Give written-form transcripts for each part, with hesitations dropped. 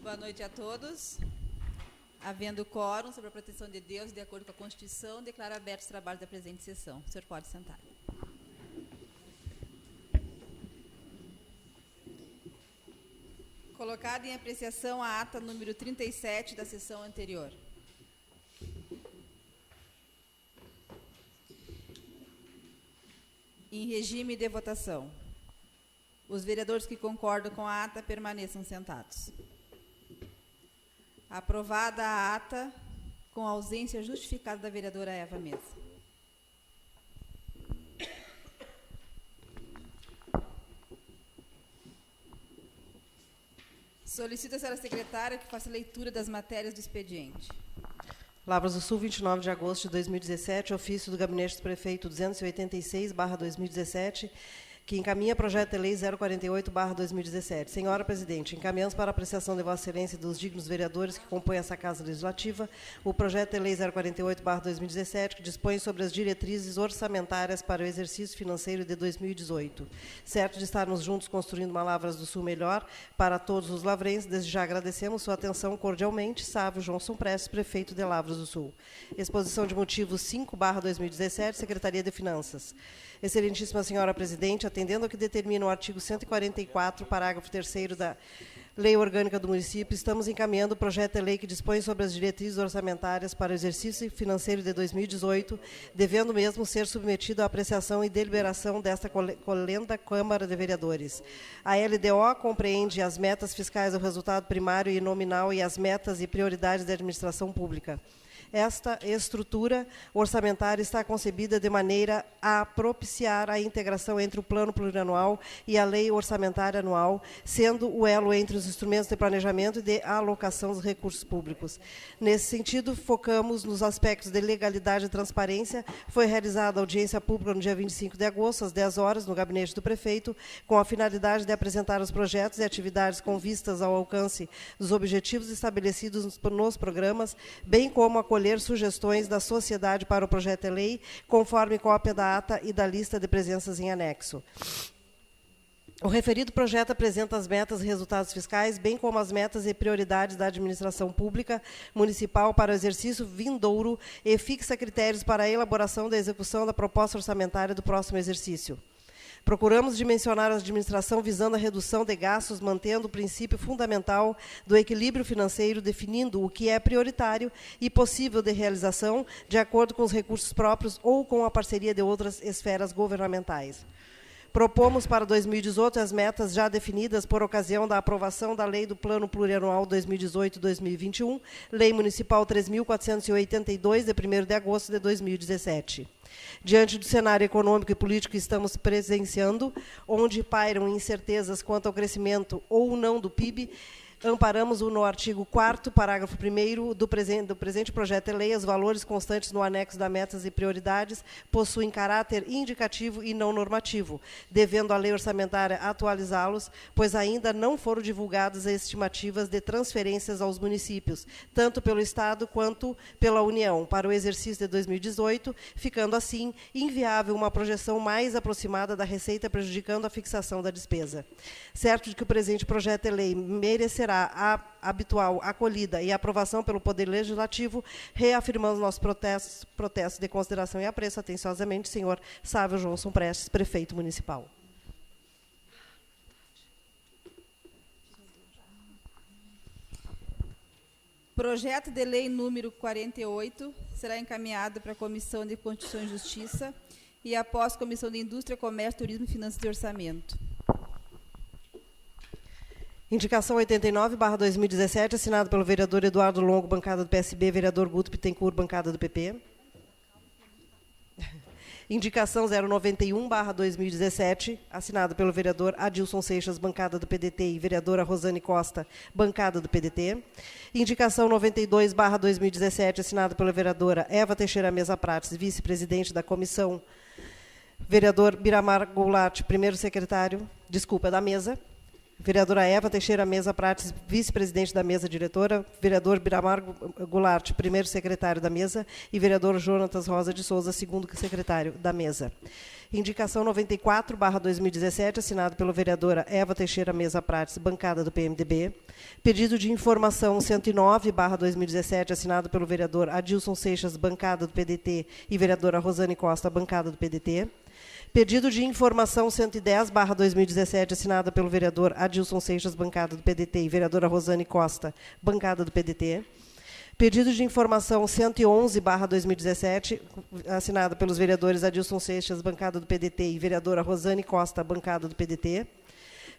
Boa noite a todos. Havendo quórum sobre a proteção de Deus, de acordo com a Constituição, declaro abertos os trabalhos da presente sessão. O senhor pode sentar. Colocada em apreciação a ata número 37 da sessão anterior. Em regime de votação. Os vereadores que concordam com a ata permaneçam sentados. Aprovada a ata com ausência justificada da vereadora Eva Mesa. Solicito à senhora secretária que faça leitura das matérias do expediente. Lavras do Sul, 29 de agosto de 2017, ofício do Gabinete do Prefeito 286/2017, que encaminha projeto de lei 048/2017. Senhora Presidente, encaminhamos para apreciação de Vossa Excelência e dos dignos vereadores que compõem essa Casa Legislativa o projeto de lei 048/2017, que dispõe sobre as diretrizes orçamentárias para o exercício financeiro de 2018. Certo de estarmos juntos construindo uma Lavras do Sul melhor para todos os lavrenses, desde já agradecemos sua atenção cordialmente. Sávio Johnson Prestes, Prefeito de Lavras do Sul. Exposição de motivos 5/2017, Secretaria de Finanças. Excelentíssima Senhora Presidente, atendendo ao que determina o artigo 144, parágrafo 3º da Lei Orgânica do Município, estamos encaminhando o projeto de lei que dispõe sobre as diretrizes orçamentárias para o exercício financeiro de 2018, devendo mesmo ser submetido à apreciação e deliberação desta colenda Câmara de Vereadores. A LDO compreende as metas fiscais do resultado primário e nominal e as metas e prioridades da administração pública. Esta estrutura orçamentária está concebida de maneira a propiciar a integração entre o Plano Plurianual e a Lei Orçamentária Anual, sendo o elo entre os instrumentos de planejamento e de alocação dos recursos públicos. Nesse sentido, focamos nos aspectos de legalidade e transparência. Foi realizada a audiência pública no dia 25 de agosto, às 10 horas, no gabinete do prefeito, com a finalidade de apresentar os projetos e atividades com vistas ao alcance dos objetivos estabelecidos nos programas, bem como acolher sugestões da sociedade para o projeto de lei, conforme cópia da ata e da lista de presenças em anexo. O referido projeto apresenta as metas e resultados fiscais, bem como as metas e prioridades da administração pública municipal para o exercício vindouro e fixa critérios para a elaboração da execução da proposta orçamentária do próximo exercício. Procuramos dimensionar a administração visando a redução de gastos, mantendo o princípio fundamental do equilíbrio financeiro, definindo o que é prioritário e possível de realização, de acordo com os recursos próprios ou com a parceria de outras esferas governamentais. Propomos para 2018 as metas já definidas por ocasião da aprovação da Lei do Plano Plurianual 2018-2021, Lei Municipal 3.482, de 1º de agosto de 2017. Diante do cenário econômico e político que estamos presenciando, onde pairam incertezas quanto ao crescimento ou não do PIB, amparamos-o no artigo 4º, parágrafo 1º do presente projeto de lei. Os valores constantes no anexo das metas e prioridades possuem caráter indicativo e não normativo, devendo a lei orçamentária atualizá-los, pois ainda não foram divulgadas as estimativas de transferências aos municípios, tanto pelo Estado quanto pela União, para o exercício de 2018, ficando assim inviável uma projeção mais aproximada da receita, prejudicando a fixação da despesa. Certo de que o presente projeto de lei merecerá a habitual acolhida e aprovação pelo Poder Legislativo, reafirmamos nosso protesto de consideração e apreço. Atenciosamente, senhor Sávio Johnson Prestes, Prefeito Municipal. Projeto de lei número 48 será encaminhado para a Comissão de Constituição e Justiça e após Comissão de Indústria, Comércio, Turismo, Finanças e Orçamento. Indicação 89/2017, assinado pelo vereador Eduardo Longo, bancada do PSB, vereador Guto Bittencourt, bancada do PP. Indicação 091/2017, assinado pelo vereador Adilson Seixas, bancada do PDT, e vereadora Rosane Costa, bancada do PDT. Indicação 92/2017, assinado pela vereadora Eva Teixeira Mesa Prates, vice-presidente da comissão. Vereador Biramar Goulart, primeiro secretário, da mesa. Vereadora Eva Teixeira Mesa Prates, vice-presidente da mesa diretora, vereador Biramar Goulart, primeiro secretário da mesa, e vereador Jonatas Rosa de Souza, segundo secretário da mesa. Indicação 94/2017, assinado pela vereadora Eva Teixeira Mesa Prates, bancada do PMDB. Pedido de informação 109/2017, assinado pelo vereador Adilson Seixas, bancada do PDT, e vereadora Rosane Costa, bancada do PDT. Pedido de informação 110/2017, assinada pelo vereador Adilson Seixas, bancada do PDT, e vereadora Rosane Costa, bancada do PDT. Pedido de informação 111/2017, assinada pelos vereadores Adilson Seixas, bancada do PDT, e vereadora Rosane Costa, bancada do PDT.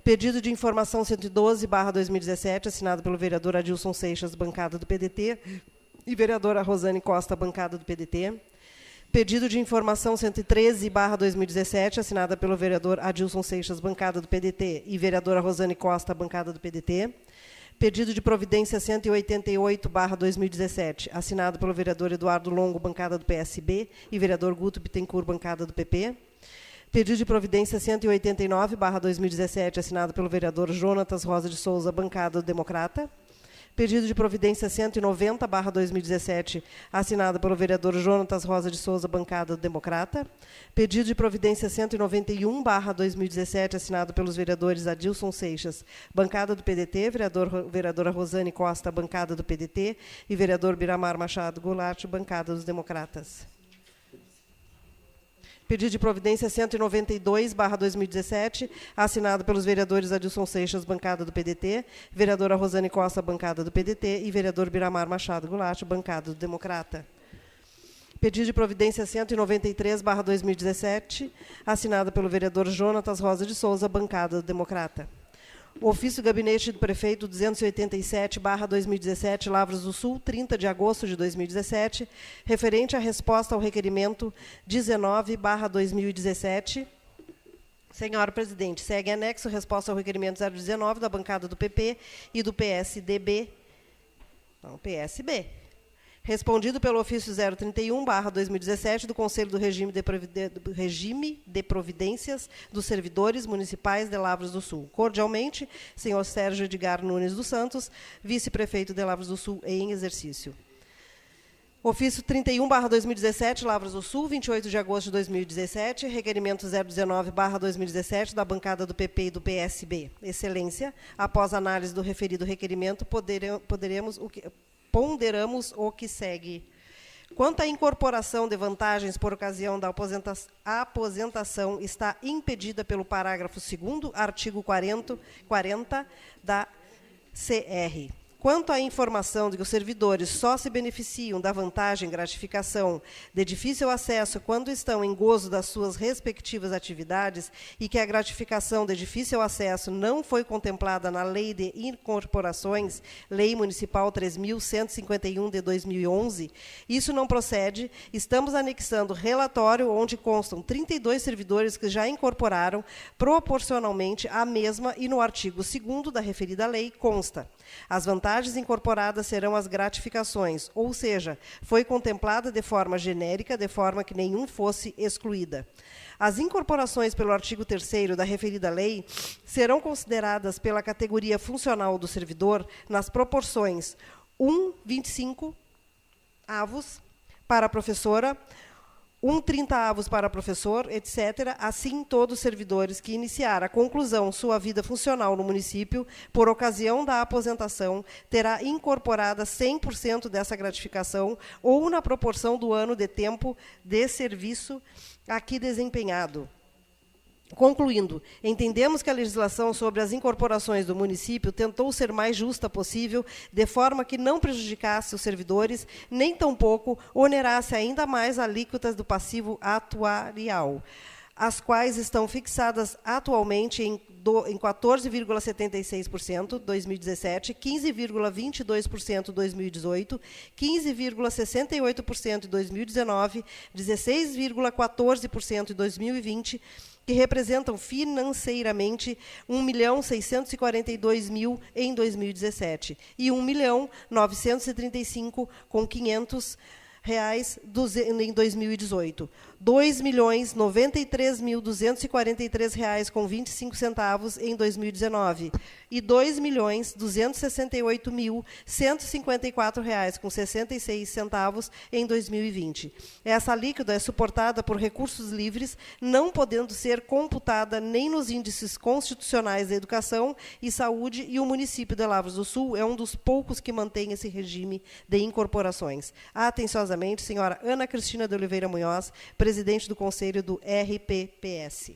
Pedido de informação 112/2017, assinado pelo vereador Adilson Seixas, bancada do PDT, e vereadora Rosane Costa, bancada do PDT. Pedido de informação 113/2017, assinada pelo vereador Adilson Seixas, bancada do PDT, e vereadora Rosane Costa, bancada do PDT. Pedido de providência 188/2017, assinado pelo vereador Eduardo Longo, bancada do PSB, e vereador Guto Bittencourt, bancada do PP. Pedido de providência 189/2017, assinado pelo vereador Jonatas Rosa de Souza, bancada do Democrata. Pedido de providência 190/2017, assinado pelo vereador Jonatas Rosa de Souza, bancada do Democrata. Pedido de providência 191/2017, assinado pelos vereadores Adilson Seixas, bancada do PDT, vereadora Rosane Costa, bancada do PDT, e vereador Biramar Machado Goulart, bancada dos Democratas. Pedido de providência 192/2017, assinado pelos vereadores Adilson Seixas, bancada do PDT, vereadora Rosane Costa, bancada do PDT, e vereador Biramar Machado Goulart, bancada do Democrata. Pedido de providência 193/2017, assinado pelo vereador Jonatas Rosa de Souza, bancada do Democrata. Ofício Gabinete do Prefeito 287/2017, Lavras do Sul, 30 de agosto de 2017, referente à resposta ao requerimento 19/2017. Senhora Presidente, segue anexo resposta ao requerimento 019 da bancada do PP e do PSDB. Não, PSB. Respondido pelo ofício 031/2017 do Conselho do Regime de Providências dos Servidores Municipais de Lavras do Sul. Cordialmente, senhor Sérgio Edgar Nunes dos Santos, vice-prefeito de Lavras do Sul em exercício. Ofício 31/2017, Lavras do Sul, 28 de agosto de 2017, requerimento 019/2017 da bancada do PP e do PSB. Excelência, após análise do referido requerimento, ponderamos o que segue. Quanto à incorporação de vantagens por ocasião da aposentação, está impedida pelo parágrafo 2º, artigo 40 da CR. Quanto à informação de que os servidores só se beneficiam da vantagem gratificação de difícil acesso quando estão em gozo das suas respectivas atividades e que a gratificação de difícil acesso não foi contemplada na Lei de Incorporações, Lei Municipal 3.151 de 2011, isso não procede. Estamos anexando relatório onde constam 32 servidores que já incorporaram proporcionalmente à mesma e no artigo 2º da referida lei consta: as vantagens incorporadas serão as gratificações, ou seja, foi contemplada de forma genérica, de forma que nenhum fosse excluída. As incorporações pelo artigo 3º da referida lei serão consideradas pela categoria funcional do servidor nas proporções 1,25 avos para a professora, 1,30 avos para professor, etc. Assim, todos os servidores que iniciar a conclusão sua vida funcional no município, por ocasião da aposentação, terá incorporada 100% dessa gratificação ou na proporção do ano de tempo de serviço aqui desempenhado. Concluindo, entendemos que a legislação sobre as incorporações do município tentou ser mais justa possível, de forma que não prejudicasse os servidores, nem tampouco onerasse ainda mais alíquotas do passivo atuarial, as quais estão fixadas atualmente em 14,76% 2017, 15,22% 2018, 15,68% em 2019, 16,14% em 2020, que representam financeiramente 1.642.000 em 2017 e 1.935.500 em 2018, R$ 2.093.243,25 em 2019 e R$ 2.268.154,66 em 2020. Essa alíquota é suportada por recursos livres, não podendo ser computada nem nos índices constitucionais da educação e saúde, e o município de Lavras do Sul é um dos poucos que mantém esse regime de incorporações. Atenciosamente, senhora Ana Cristina de Oliveira Munhoz, presidente do Conselho do RPPS.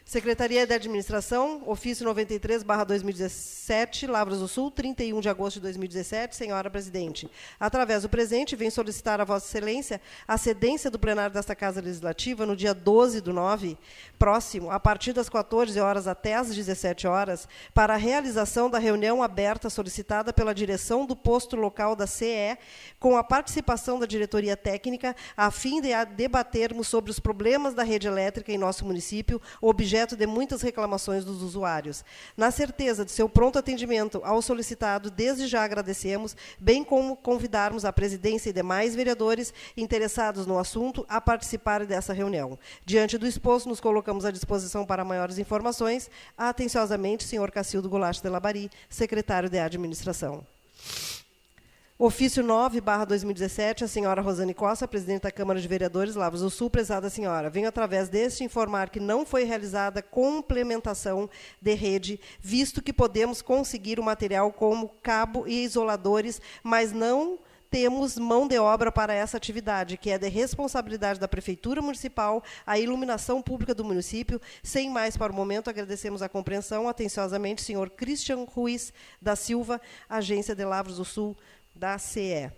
Secretaria de Administração, ofício 93/2017, Lavras do Sul, 31 de agosto de 2017. Senhora Presidente, através do presente, venho solicitar a Vossa Excelência a cedência do plenário desta Casa Legislativa no dia 12/9, próximo, a partir das 14 horas até às 17 horas, para a realização da reunião aberta solicitada pela direção do posto local da CE, com a participação da diretoria técnica, a fim de debatermos sobre os problemas da rede elétrica em nosso município, objeto de muitas reclamações dos usuários. Na certeza de seu pronto atendimento ao solicitado, desde já agradecemos, bem como convidarmos a presidência e demais vereadores interessados no assunto a participarem dessa reunião. Diante do exposto, nos colocamos à disposição para maiores informações. Atenciosamente, senhor Cacildo Goulart de Labari, secretário de Administração. Ofício 9/2017, a senhora Rosane Costa, presidente da Câmara de Vereadores, Lavras do Sul. Prezada senhora, venho através deste informar que não foi realizada complementação de rede, visto que podemos conseguir o material como cabo e isoladores, mas não temos mão de obra para essa atividade, que é de responsabilidade da Prefeitura Municipal, a iluminação pública do município. Sem mais para o momento, agradecemos a compreensão. Atenciosamente, senhor Christian Ruiz da Silva, Agência de Lavras do Sul, da CE.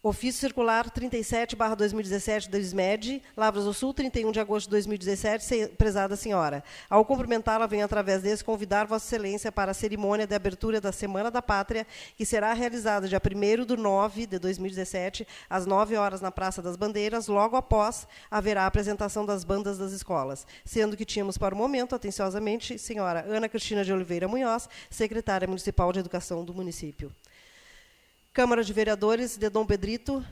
Ofício circular 37/2017 do SMED, Lavras do Sul, 31 de agosto de 2017, prezada senhora. Ao cumprimentá-la, venho através desse convidar Vossa Excelência para a cerimônia de abertura da Semana da Pátria, que será realizada dia 1º/9 de 2017, às 9 horas na Praça das Bandeiras. Logo após, haverá a apresentação das bandas das escolas, sendo que tínhamos para o momento, atenciosamente, senhora Ana Cristina de Oliveira Munhoz, secretária municipal de Educação do município. Câmara de Vereadores de Dom Pedrito,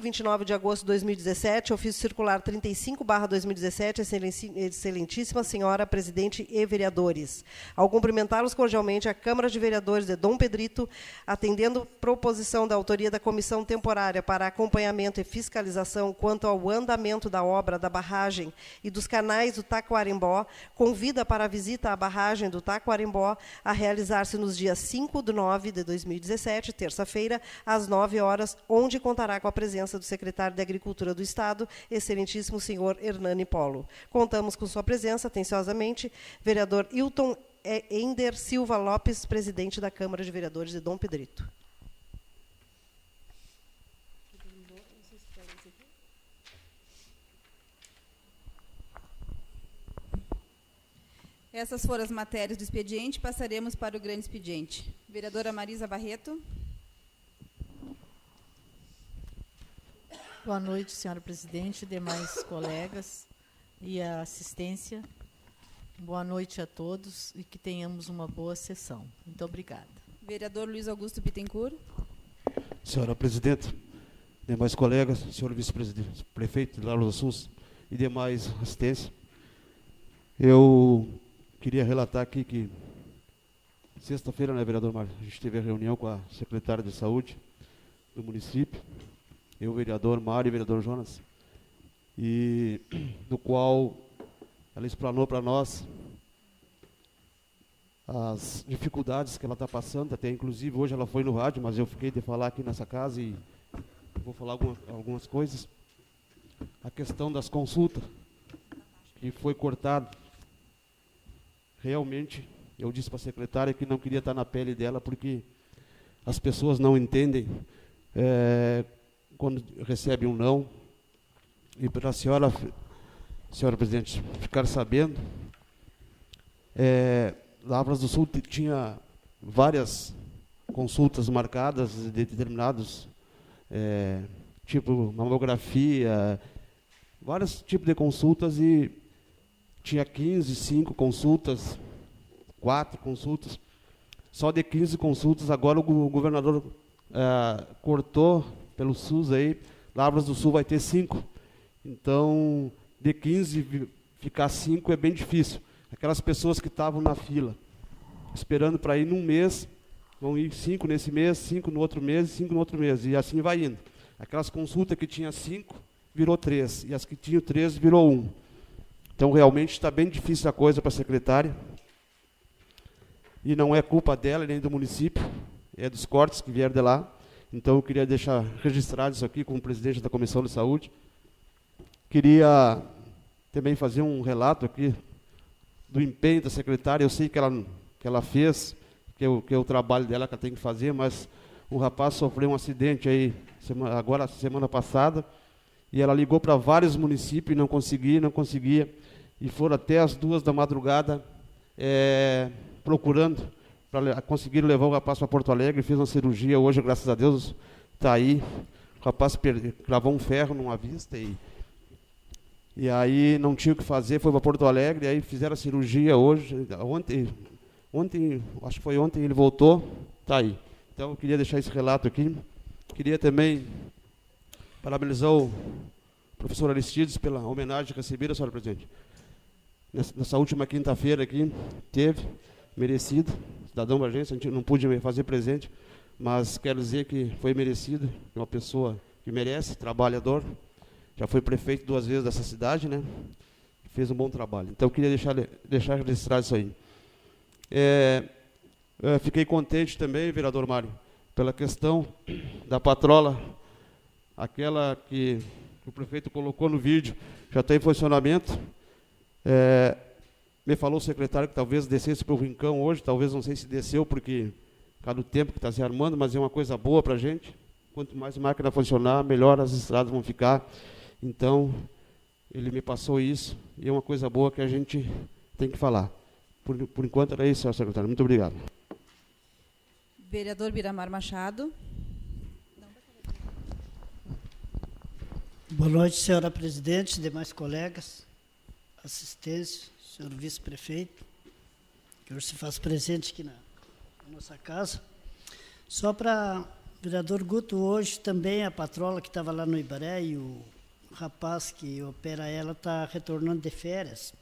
29 de agosto de 2017, ofício circular 35/2017, excelentíssima senhora presidente e vereadores. Ao cumprimentá-los cordialmente, a Câmara de Vereadores de Dom Pedrito, atendendo proposição da autoria da Comissão Temporária para Acompanhamento e Fiscalização quanto ao andamento da obra da barragem e dos canais do Taquarembó, convida para a visita à barragem do Taquarembó a realizar-se nos dias 5/9 de 2017, terça-feira, às 9 horas, onde contará com a presença do secretário de Agricultura do Estado, excelentíssimo senhor Hernani Polo. Contamos com sua presença, atenciosamente, vereador Hilton Ender Silva Lopes, presidente da Câmara de Vereadores de Dom Pedrito. Essas foram as matérias do expediente. Passaremos para o grande expediente. Vereadora Marisa Barreto. Boa noite, senhora presidente, demais colegas e a assistência. Boa noite a todos e que tenhamos uma boa sessão. Muito obrigada. Vereador Luiz Augusto Bittencourt. Senhora presidente, demais colegas, senhor vice-presidente, prefeito de Lavras do Sul e demais assistência, eu queria relatar aqui que sexta-feira, né, vereador Mário, a gente teve a reunião com a secretária de saúde do município, eu, vereador Mário e vereador Jonas, e no qual ela explanou para nós as dificuldades que ela está passando. Até inclusive hoje ela foi no rádio, mas eu fiquei de falar aqui nessa casa e vou falar algumas coisas. A questão das consultas, que foi cortado. Realmente, eu disse para a secretária que não queria estar na pele dela, porque as pessoas não entendem quando recebe um não. E para a senhora presidente, ficar sabendo, Lavras do Sul tinha várias consultas marcadas de determinados, tipo mamografia, vários tipos de consultas, e tinha 5 consultas, 4 consultas. Só de 15 consultas, agora o governador cortou pelo SUS aí, Lavras do Sul vai ter 5. Então, de 15 ficar 5 é bem difícil. Aquelas pessoas que estavam na fila, esperando para ir num mês, vão ir 5 nesse mês, 5 no outro mês, 5 no outro mês, e assim vai indo. Aquelas consultas que tinha 5, virou 3, e as que tinham 3, virou 1. Então, realmente, está bem difícil a coisa para a secretária, e não é culpa dela, nem do município, é dos cortes que vieram de lá. Então, eu queria deixar registrado isso aqui como presidente da Comissão de Saúde. Queria também fazer um relato aqui do empenho da secretária. Eu sei que ela fez, que é o trabalho dela que ela tem que fazer, mas o rapaz sofreu um acidente aí, semana passada, e ela ligou para vários municípios e não conseguia, e foram até as 2 da madrugada procurando, para conseguir levar o rapaz para Porto Alegre. Fez uma cirurgia hoje, graças a Deus, está aí. O rapaz cravou um ferro numa vista e aí não tinha o que fazer, foi para Porto Alegre, aí fizeram a cirurgia hoje, ontem, acho que foi ontem, ele voltou, está aí. Então, eu queria deixar esse relato aqui. Queria também parabenizar o professor Aristides pela homenagem recebida, senhora presidente. Nessa última quinta-feira aqui, teve, merecido, cidadão da agência, a gente não pôde fazer presente, mas quero dizer que foi merecido, é uma pessoa que merece, trabalhador, já foi prefeito 2 vezes dessa cidade, né? Fez um bom trabalho. Então, eu queria deixar registrado isso aí. Fiquei contente também, vereador Mário, pela questão da patrola, aquela que o prefeito colocou no vídeo, já está em funcionamento. Me falou o secretário que talvez descesse para o Rincão hoje, talvez não sei se desceu, porque cada o tempo que está se armando, mas é uma coisa boa para a gente. Quanto mais máquina funcionar, melhor as estradas vão ficar. Então, ele me passou isso, e é uma coisa boa que a gente tem que falar. Por enquanto era isso, senhor secretário. Muito obrigado. Vereador Biramar Machado. Boa noite, senhora presidente, demais colegas, assistência, senhor vice-prefeito, que hoje se faz presente aqui na nossa casa. Só para vereador Guto, hoje também a patrola que estava lá no Ibaré e o rapaz que opera ela está retornando de férias.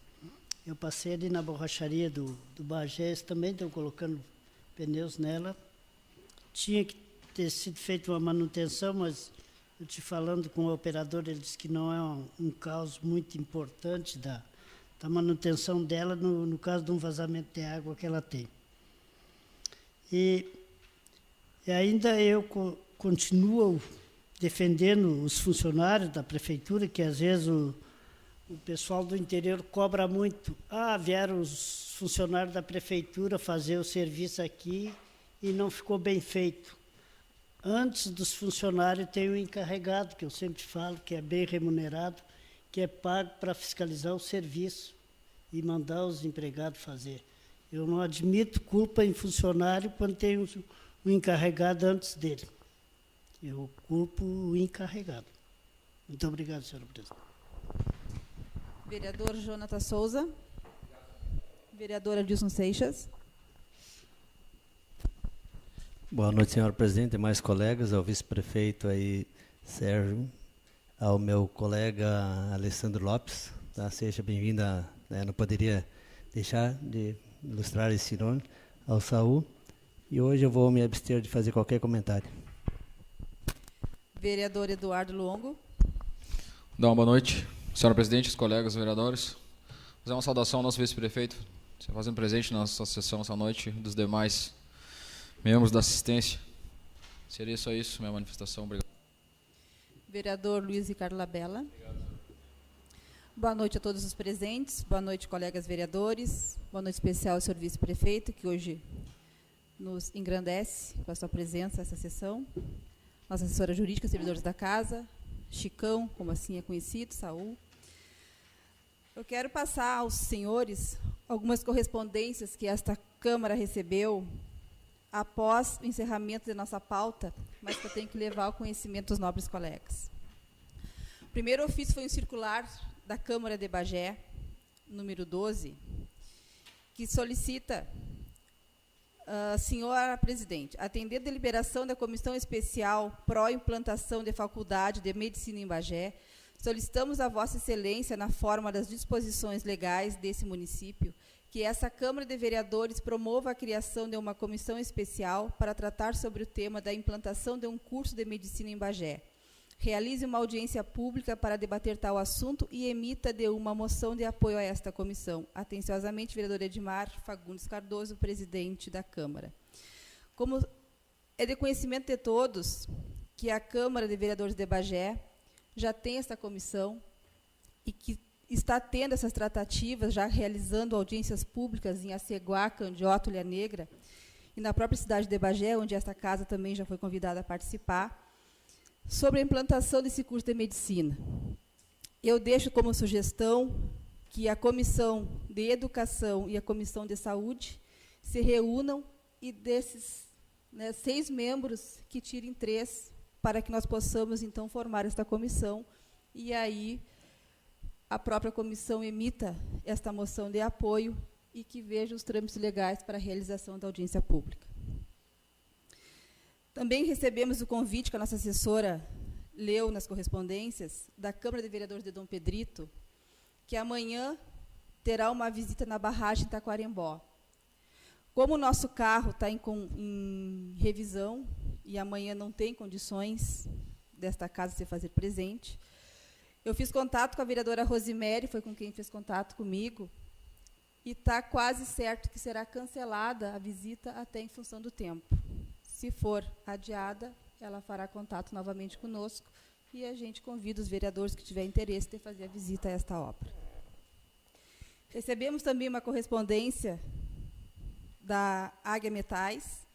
Eu passei ali na borracharia do Bagés, também estão colocando pneus nela. Tinha que ter sido feita uma manutenção, mas eu te falando com o operador, ele disse que não é um caso muito importante da manutenção dela no caso de um vazamento de água que ela tem. E ainda eu continuo defendendo os funcionários da prefeitura, que às vezes o pessoal do interior cobra muito. Vieram os funcionários da prefeitura fazer o serviço aqui e não ficou bem feito. Antes dos funcionários tem o encarregado, que eu sempre falo, que é bem remunerado, que é pago para fiscalizar o serviço e mandar os empregados fazer. Eu não admito culpa em funcionário quando tem um encarregado antes dele. Eu culpo o encarregado. Muito obrigado, senhora presidente. Vereador Jonathan Souza. Vereadora Dilson Seixas. Boa noite, senhora presidente, demais colegas, ao vice-prefeito aí, Sérgio, ao meu colega Alessandro Lopes, tá? Seja bem-vinda, né? Não poderia deixar de ilustrar esse nome, ao Saúl, e hoje eu vou me abster de fazer qualquer comentário. Vereador Eduardo Longo. Uma boa noite, senhora presidente, os colegas, os vereadores. Fazer uma saudação ao nosso vice-prefeito, se fazendo presente na nossa sessão essa noite, dos demais membros da assistência. Seria só isso, minha manifestação. Obrigado. Vereador Luiz Ricardo Labella. Boa noite a todos os presentes. Boa noite, colegas vereadores. Boa noite especial ao senhor vice-prefeito, que hoje nos engrandece com a sua presença nessa sessão. Nossa assessora jurídica, servidores da casa, Chicão, como assim é conhecido, Saúl. Eu quero passar aos senhores algumas correspondências que esta Câmara recebeu após o encerramento da nossa pauta, mas que eu tenho que levar ao conhecimento dos nobres colegas. O primeiro ofício foi um circular da Câmara de Bagé, número 12, que solicita Senhora Presidente, atender a deliberação da Comissão Especial Pró-Implantação de Faculdade de Medicina em Bagé, solicitamos a Vossa Excelência, na forma das disposições legais desse município, que essa Câmara de Vereadores promova a criação de uma comissão especial para tratar sobre o tema da implantação de um curso de medicina em Bagé. Realize uma audiência pública para debater tal assunto e emita de uma moção de apoio a esta comissão. Atenciosamente, vereador Edmar Fagundes Cardoso, presidente da Câmara. Como é de conhecimento de todos que a Câmara de Vereadores de Bagé já tem esta comissão e que está tendo essas tratativas, já realizando audiências públicas em Aceguá, Candiota, Ilha Negra, e na própria cidade de Bagé, onde esta casa também já foi convidada a participar, sobre a implantação desse curso de medicina. Eu deixo como sugestão que a Comissão de Educação e a Comissão de Saúde se reúnam e desses 6 membros que tirem 3 para que nós possamos, então, formar esta comissão e aí a própria comissão emita esta moção de apoio e que veja os trâmites legais para a realização da audiência pública. Também recebemos o convite que a nossa assessora leu nas correspondências da Câmara de Vereadores de Dom Pedrito, que amanhã terá uma visita na barragem Taquarembó. Como o nosso carro está em revisão e amanhã não tem condições desta casa se fazer presente, eu fiz contato com a vereadora Rosemary, foi com quem fez contato comigo, e está quase certo que será cancelada a visita até em função do tempo. Se for adiada, ela fará contato novamente conosco e a gente convida os vereadores que tiverem interesse de fazer a visita a esta obra. Recebemos também uma correspondência da Águia Metais,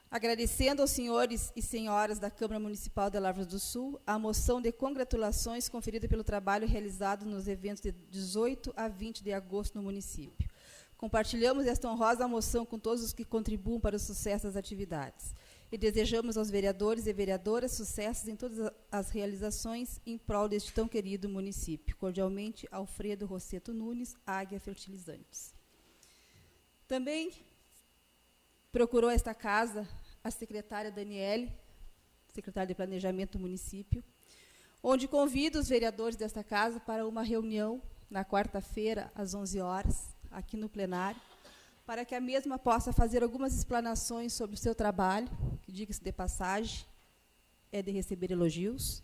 agradecendo aos senhores e senhoras da Câmara Municipal de Lavras do Sul a moção de congratulações conferida pelo trabalho realizado nos eventos de 18 a 20 de agosto no município. Compartilhamos esta honrosa moção com todos os que contribuem para o sucesso das atividades e desejamos aos vereadores e vereadoras sucessos em todas as realizações em prol deste tão querido município. Cordialmente, Alfredo Rosseto Nunes, Águia Fertilizantes. Também procurou esta casa a secretária Daniele, secretária de Planejamento do município, onde convido os vereadores desta casa para uma reunião na quarta-feira, às 11 horas, aqui no plenário, para que a mesma possa fazer algumas explanações sobre o seu trabalho, que, diga-se de passagem, é de receber elogios.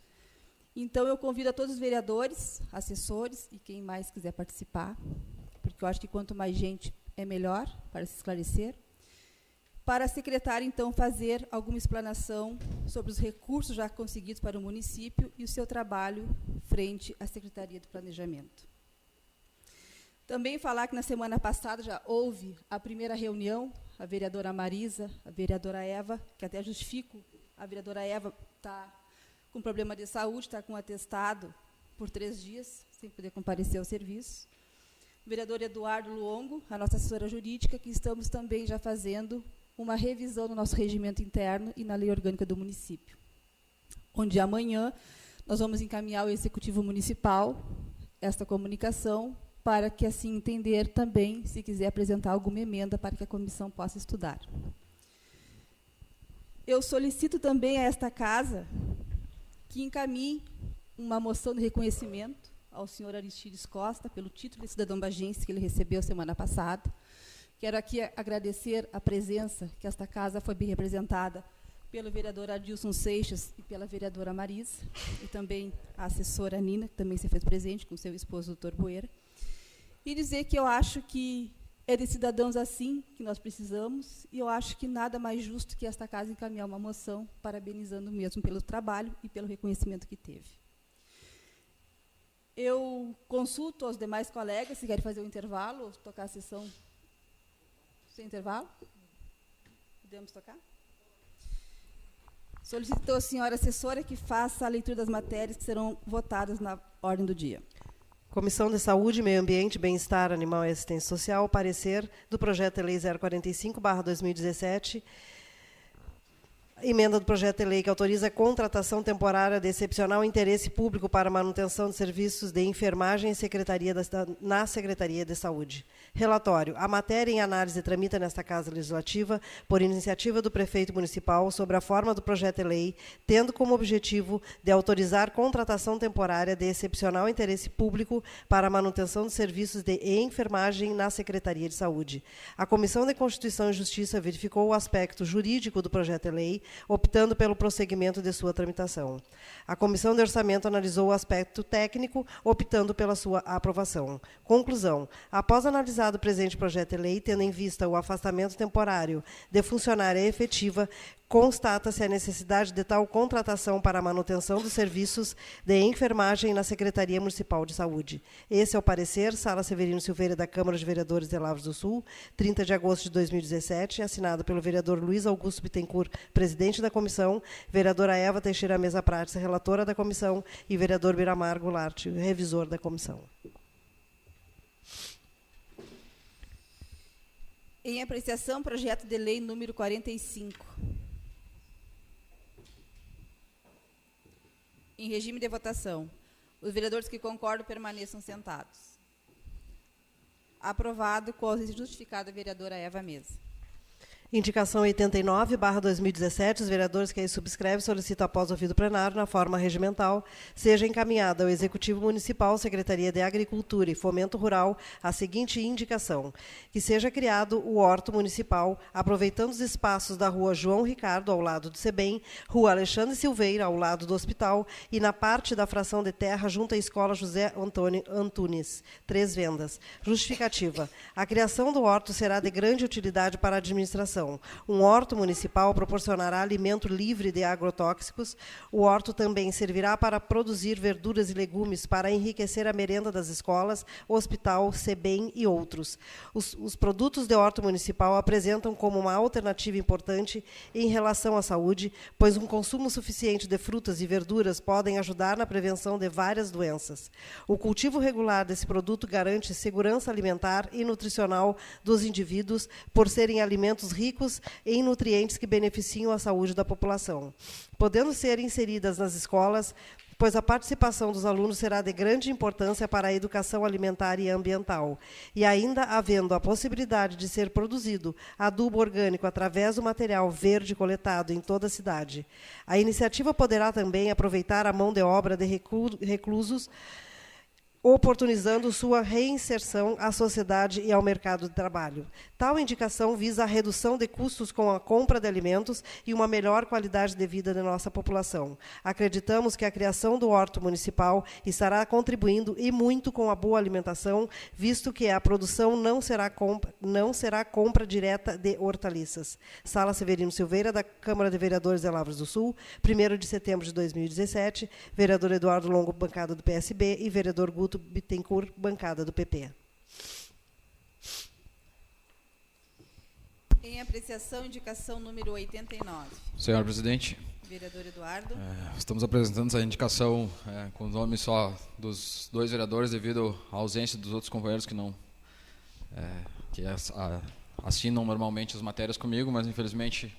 Então, eu convido a todos os vereadores, assessores e quem mais quiser participar, porque eu acho que quanto mais gente é melhor para se esclarecer, para a secretária, então, fazer alguma explanação sobre os recursos já conseguidos para o município e o seu trabalho frente à Secretaria do Planejamento. Também falar que na semana passada já houve a primeira reunião, a vereadora Marisa, a vereadora Eva, que até justifico, a vereadora Eva está com problema de saúde, está com atestado por 3 dias, sem poder comparecer ao serviço. O vereador Eduardo Luongo, a nossa assessora jurídica, que estamos também já fazendo uma revisão do nosso regimento interno e na lei orgânica do município, onde amanhã nós vamos encaminhar ao Executivo Municipal esta comunicação, para que, assim, entender também, se quiser apresentar alguma emenda para que a comissão possa estudar. Eu solicito também a esta casa que encaminhe uma moção de reconhecimento ao senhor Aristides Costa, pelo título de cidadão bagense que ele recebeu semana passada. Quero aqui agradecer a presença, que esta casa foi bem representada pelo vereador Adilson Seixas e pela vereadora Marisa, e também a assessora Nina, que também se fez presente, com seu esposo, doutor Boeira. E dizer que eu acho que é de cidadãos assim que nós precisamos, e eu acho que nada mais justo que esta casa encaminhar uma moção parabenizando mesmo pelo trabalho e pelo reconhecimento que teve. Eu consulto aos demais colegas se querem fazer um intervalo, ou tocar a sessão sem intervalo. Podemos tocar? Solicito à senhora assessora que faça a leitura das matérias que serão votadas na ordem do dia. Comissão de Saúde, Meio Ambiente, Bem-Estar Animal e Assistência Social, parecer do projeto de lei 045/2017, Emenda do projeto de lei que autoriza a contratação temporária de excepcional interesse público para manutenção de serviços de enfermagem na Secretaria de Saúde. Relatório. A matéria em análise tramita nesta Casa Legislativa por iniciativa do prefeito municipal sobre a forma do projeto de lei, tendo como objetivo de autorizar contratação temporária de excepcional interesse público para a manutenção de serviços de enfermagem na Secretaria de Saúde. A Comissão de Constituição e Justiça verificou o aspecto jurídico do projeto de lei, optando pelo prosseguimento de sua tramitação. A Comissão de Orçamento analisou o aspecto técnico, optando pela sua aprovação. Conclusão. Após analisado o presente projeto de lei, tendo em vista o afastamento temporário de funcionária efetiva, constata-se a necessidade de tal contratação para a manutenção dos serviços de enfermagem na Secretaria Municipal de Saúde. Esse é o parecer, Sala Severino Silveira, da Câmara de Vereadores de Lavras do Sul, 30 de agosto de 2017, assinado pelo vereador Luiz Augusto Bittencourt, presidente da comissão, vereadora Eva Teixeira Mesa Prates, relatora da comissão, e vereador Biramar Goulart, revisor da comissão. Em apreciação, projeto de lei número 45. Em regime de votação. Os vereadores que concordam permaneçam sentados. Aprovado com a ausência justificada da vereadora Eva Mesa. Indicação 89/2017, os vereadores que aí subscrevem solicitam, após ouvido plenário, na forma regimental, seja encaminhada ao Executivo Municipal, Secretaria de Agricultura e Fomento Rural, a seguinte indicação: que seja criado o Horto Municipal, aproveitando os espaços da Rua João Ricardo, ao lado do SEBEM, Rua Alexandre Silveira, ao lado do hospital, e na parte da fração de terra junto à Escola José Antônio Antunes. 3 vendas. Justificativa. A criação do horto será de grande utilidade para a administração. Um horto municipal proporcionará alimento livre de agrotóxicos. O horto também servirá para produzir verduras e legumes para enriquecer a merenda das escolas, hospital, SEBEM e outros. Os produtos de horto municipal apresentam como uma alternativa importante em relação à saúde, pois um consumo suficiente de frutas e verduras podem ajudar na prevenção de várias doenças. O cultivo regular desse produto garante segurança alimentar e nutricional dos indivíduos, por serem alimentos ricos em nutrientes que beneficiam a saúde da população, podendo ser inseridas nas escolas, pois a participação dos alunos será de grande importância para a educação alimentar e ambiental, e ainda havendo a possibilidade de ser produzido adubo orgânico através do material verde coletado em toda a cidade. A iniciativa poderá também aproveitar a mão de obra de reclusos, oportunizando sua reinserção à sociedade e ao mercado de trabalho. Tal indicação visa a redução de custos com a compra de alimentos e uma melhor qualidade de vida da nossa população. Acreditamos que a criação do horto municipal estará contribuindo e muito com a boa alimentação, visto que a produção não será compra direta de hortaliças. Sala Severino Silveira, da Câmara de Vereadores de Lavras do Sul, 1º de setembro de 2017, vereador Eduardo Longo, bancada do PSB, e vereador Guto Bittencourt, bancada do PP. Em apreciação, indicação número 89. Senhor presidente, Vereador Eduardo. estamos apresentando essa indicação com o nome só dos 2 vereadores, devido à ausência dos outros companheiros que não assinam normalmente as matérias comigo, mas infelizmente,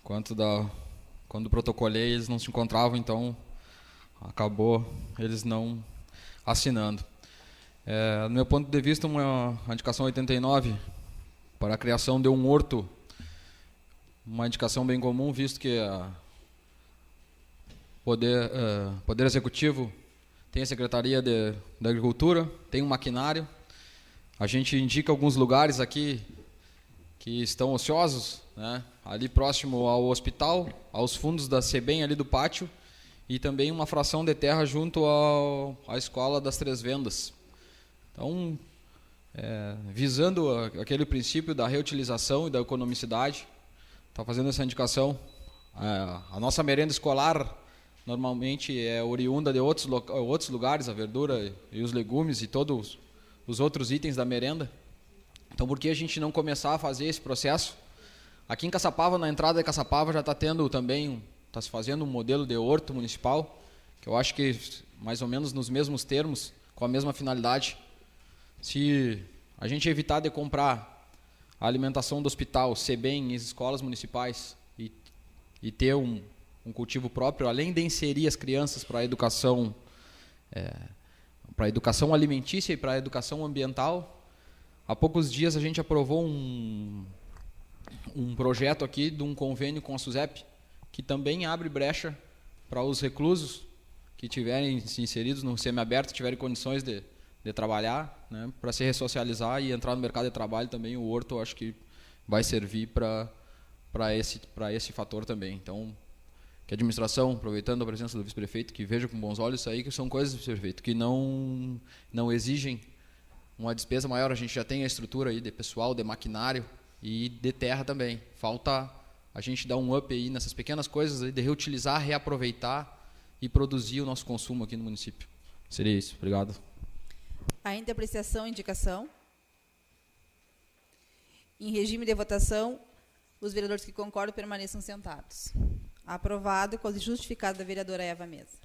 quando protocolei, eles não se encontravam, então acabou eles não assinando. No meu ponto de vista, uma indicação 89 para a criação de um horto, uma indicação bem comum, visto que Poder Executivo tem a Secretaria da Agricultura, tem um maquinário. A gente indica alguns lugares aqui que estão ociosos, né? Ali próximo ao hospital, aos fundos da SEBEM, ali do pátio, e também uma fração de terra junto à Escola das 3 Vendas. Então, visando aquele princípio da reutilização e da economicidade, está fazendo essa indicação. A nossa merenda escolar normalmente é oriunda de outros lugares, a verdura e os legumes e todos os outros itens da merenda. Então, por que a gente não começar a fazer esse processo? Aqui em Caçapava, na entrada de Caçapava, já está tendo também, está se fazendo um modelo de horto municipal, que eu acho que mais ou menos nos mesmos termos, com a mesma finalidade. Se a gente evitar de comprar a alimentação do hospital, SEBEM e as escolas municipais, e e ter um cultivo próprio, além de inserir as crianças para a educação alimentícia e para a educação ambiental. Há poucos dias a gente aprovou um projeto aqui de um convênio com a SUSEP, que também abre brecha para os reclusos que tiverem se inseridos no semiaberto, tiverem condições de trabalhar, né, para se ressocializar e entrar no mercado de trabalho também. O horto, eu acho que vai servir para esse fator também. Então, que a administração, aproveitando a presença do vice-prefeito, que veja com bons olhos isso aí, que são coisas, vice-prefeito, que não exigem uma despesa maior. A gente já tem a estrutura aí de pessoal, de maquinário e de terra também. Falta a gente dar um up aí nessas pequenas coisas aí, de reutilizar, reaproveitar e produzir o nosso consumo aqui no município. Seria isso. Obrigado. Ainda apreciação e indicação. Em regime de votação, os vereadores que concordam permaneçam sentados. Aprovado com a justificada da vereadora Eva Mesa.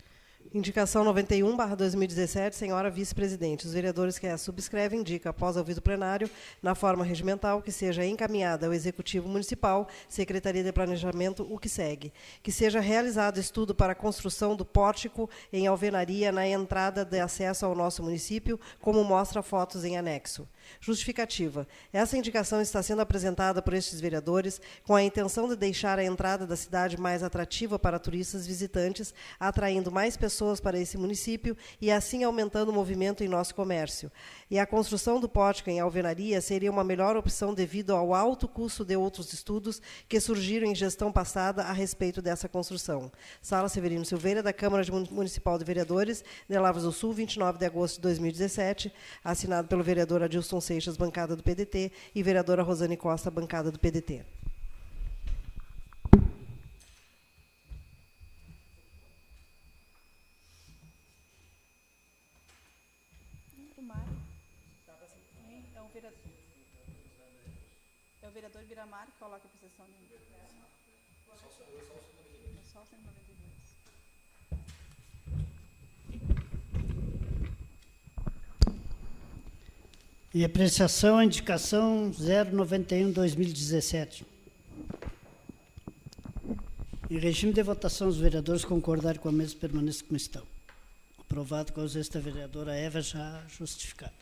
Indicação 91/2017, senhora vice-presidente. Os vereadores que a subscrevem indicam, após ouvido plenário, na forma regimental, que seja encaminhada ao Executivo Municipal, Secretaria de Planejamento, o que segue. Que seja realizado estudo para a construção do pórtico em alvenaria na entrada de acesso ao nosso município, como mostra fotos em anexo. Justificativa. Essa indicação está sendo apresentada por estes vereadores com a intenção de deixar a entrada da cidade mais atrativa para turistas visitantes, atraindo mais pessoas para esse município e assim aumentando o movimento em nosso comércio. E a construção do pórtico em alvenaria seria uma melhor opção devido ao alto custo de outros estudos que surgiram em gestão passada a respeito dessa construção. Sala Severino Silveira, da Câmara Municipal de Vereadores, de Lavras do Sul, 29 de agosto de 2017, assinado pelo vereador Adilson Seixas, bancada do PDT, e vereadora Rosane Costa, bancada do PDT. É o vereador Biramar que coloca a posição dele. Só o 192. Em apreciação, a indicação 091/2017. Em regime de votação, os vereadores concordarem com a mesa permaneçam como estão. Aprovado com a ausência da vereadora Eva, já justificado.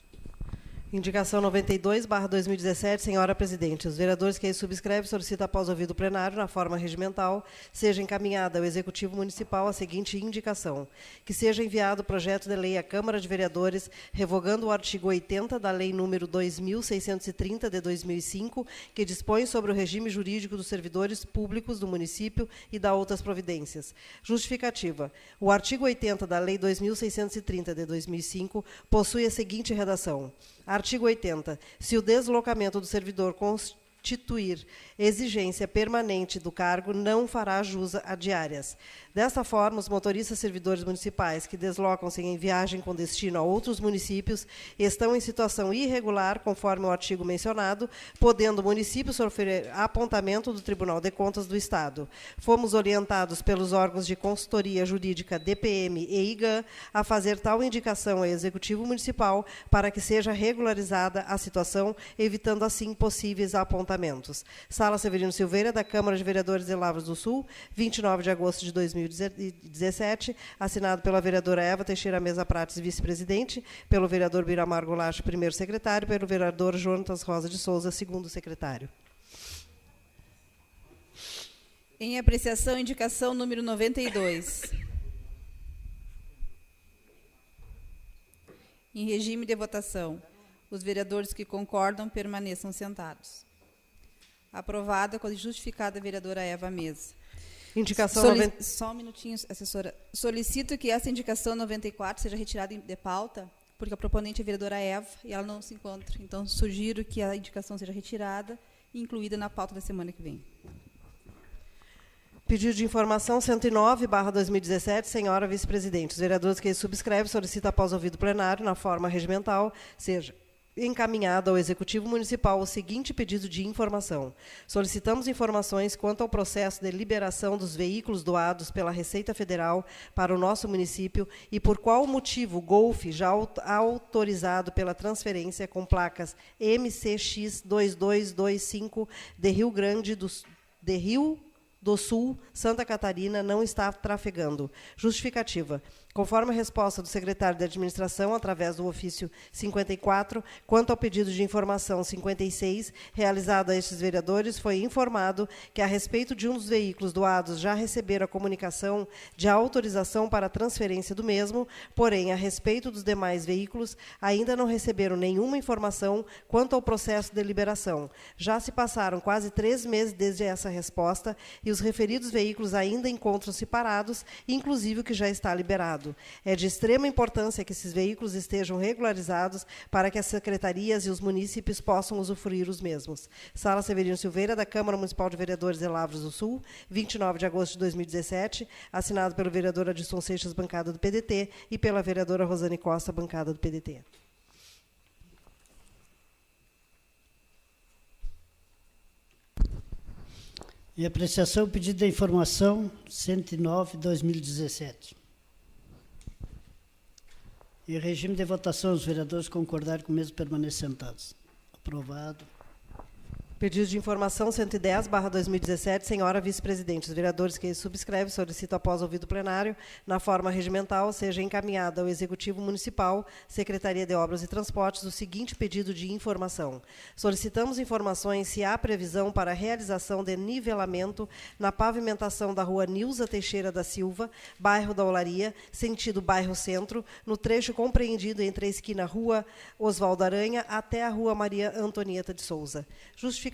Indicação 92/2017, senhora presidente. Os vereadores que aí subscrevem solicitam, após ouvido plenário, na forma regimental, seja encaminhada ao Executivo Municipal a seguinte indicação: que seja enviado o projeto de lei à Câmara de Vereadores, revogando o artigo 80 da Lei número 2630 de 2005, que dispõe sobre o regime jurídico dos servidores públicos do município e da outras providências. Justificativa. O artigo 80 da Lei 2630 de 2005 possui a seguinte redação: Artigo 80. Se o deslocamento do servidor constituir exigência permanente do cargo, não fará jus a diárias. Desta forma, os motoristas servidores municipais que deslocam-se em viagem com destino a outros municípios estão em situação irregular, conforme o artigo mencionado, podendo o município sofrer apontamento do Tribunal de Contas do Estado. Fomos orientados pelos órgãos de consultoria jurídica DPM e IGAM a fazer tal indicação ao Executivo Municipal para que seja regularizada a situação, evitando assim possíveis apontamentos. Sala Severino Silveira, da Câmara de Vereadores de Lavras do Sul, 29 de agosto de 2017, assinado pela vereadora Eva Teixeira Mesa Prates, vice-presidente, pelo vereador Biramar Goulart, primeiro secretário, pelo vereador Jonatas Rosa de Souza, segundo secretário. Em apreciação, indicação número 92. Em regime de votação, os vereadores que concordam permaneçam sentados. Aprovada com a justificada vereadora Eva Mesa. Indicação Só um minutinho, assessora. Solicito que essa indicação 94 seja retirada de pauta, porque a proponente é a vereadora Eva e ela não se encontra. Então, sugiro que a indicação seja retirada e incluída na pauta da semana que vem. Pedido de informação 109/2017, senhora vice-presidente. Os vereadores que subscrevem solicitam, após ouvido plenário, na forma regimental, seja encaminhado ao Executivo Municipal o seguinte pedido de informação. Solicitamos informações quanto ao processo de liberação dos veículos doados pela Receita Federal para o nosso município e por qual motivo o Golf, já autorizado pela transferência com placas MCX 2225 de Rio do Sul, Santa Catarina, não está trafegando. Justificativa. Conforme a resposta do secretário de Administração, através do ofício 54, quanto ao pedido de informação 56, realizado a estes vereadores, foi informado que, a respeito de um dos veículos doados, já receberam a comunicação de autorização para a transferência do mesmo, porém, a respeito dos demais veículos, ainda não receberam nenhuma informação quanto ao processo de liberação. Já se passaram quase 3 meses desde essa resposta e os referidos veículos ainda encontram-se parados, inclusive o que já está liberado. É de extrema importância que esses veículos estejam regularizados para que as secretarias e os munícipes possam usufruir os mesmos. Sala Severino Silveira, da Câmara Municipal de Vereadores de Lavras do Sul, 29 de agosto de 2017, assinado pelo vereador Adilson Seixas, bancada do PDT, e pela vereadora Rosane Costa, bancada do PDT. Em apreciação, pedido de informação 109/2017. Em regime de votação, os vereadores concordarem com o mesmo permanecer sentados. Aprovado. Pedido de informação 110/2017, senhora vice-presidente. Os vereadores que subscrevem solicitam, após ouvido o plenário, na forma regimental, seja encaminhada ao Executivo Municipal, Secretaria de Obras e Transportes, o seguinte pedido de informação. Solicitamos informações se há previsão para a realização de nivelamento na pavimentação da rua Nilza Teixeira da Silva, bairro da Olaria, sentido bairro Centro, no trecho compreendido entre a esquina Rua Oswaldo Aranha até a Rua Maria Antonieta de Souza. Justificativa.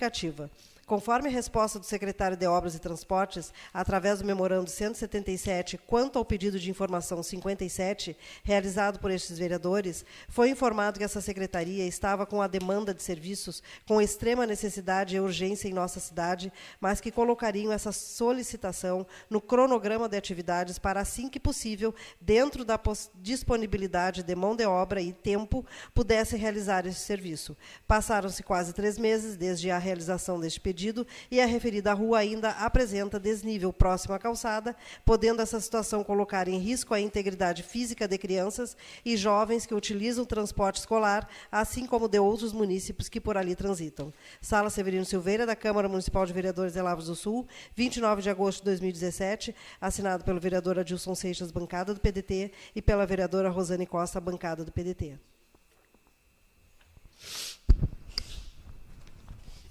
Conforme a resposta do secretário de Obras e Transportes, através do memorando 177, quanto ao pedido de informação 57, realizado por estes vereadores, foi informado que essa secretaria estava com a demanda de serviços com extrema necessidade e urgência em nossa cidade, mas que colocariam essa solicitação no cronograma de atividades para, assim que possível, dentro da disponibilidade de mão de obra e tempo, pudesse realizar esse serviço. Passaram-se quase 3 meses desde a realização deste pedido, e a referida rua ainda apresenta desnível próximo à calçada, podendo essa situação colocar em risco a integridade física de crianças e jovens que utilizam o transporte escolar, assim como de outros munícipes que por ali transitam. Sala Severino Silveira, da Câmara Municipal de Vereadores de Lavras do Sul, 29 de agosto de 2017, assinado pelo vereador Adilson Seixas, bancada do PDT, e pela vereadora Rosane Costa, bancada do PDT.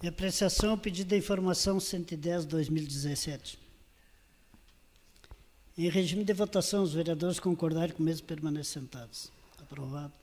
Em apreciação, pedido de informação 110/2017. Em regime de votação, os vereadores concordarem com o mesmo permanecer sentados. Aprovado.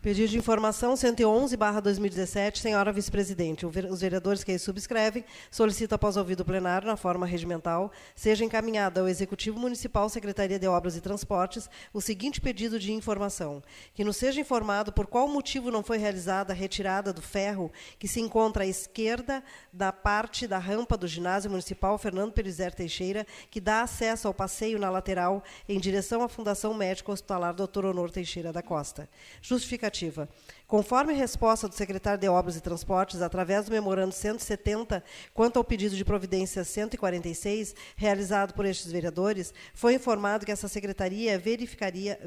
Pedido de informação 111/2017, senhora vice-presidente. Os vereadores que aí subscrevem solicitam, após ouvido o plenário, na forma regimental, seja encaminhada ao Executivo Municipal, Secretaria de Obras e Transportes, o seguinte pedido de informação: que nos seja informado por qual motivo não foi realizada a retirada do ferro que se encontra à esquerda da parte da rampa do Ginásio Municipal Fernando Pelizer Teixeira, que dá acesso ao passeio na lateral em direção à Fundação Médico Hospitalar Dr. Honor Teixeira da Costa. Justificativa. Conforme a resposta do secretário de Obras e Transportes, através do memorando 170, quanto ao pedido de providência 146, realizado por estes vereadores, foi informado que essa secretaria verificaria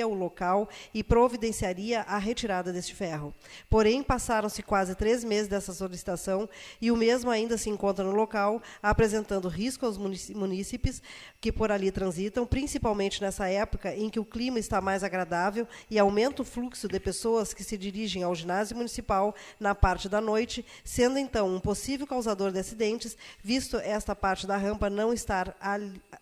o local e providenciaria a retirada deste ferro. Porém, passaram-se quase 3 meses dessa solicitação e o mesmo ainda se encontra no local, apresentando risco aos munícipes que por ali transitam, principalmente nessa época em que o clima está mais agradável e aumenta o fluxo de pessoas que se dirigem ao ginásio municipal na parte da noite, sendo então um possível causador de acidentes, visto esta parte da rampa não estar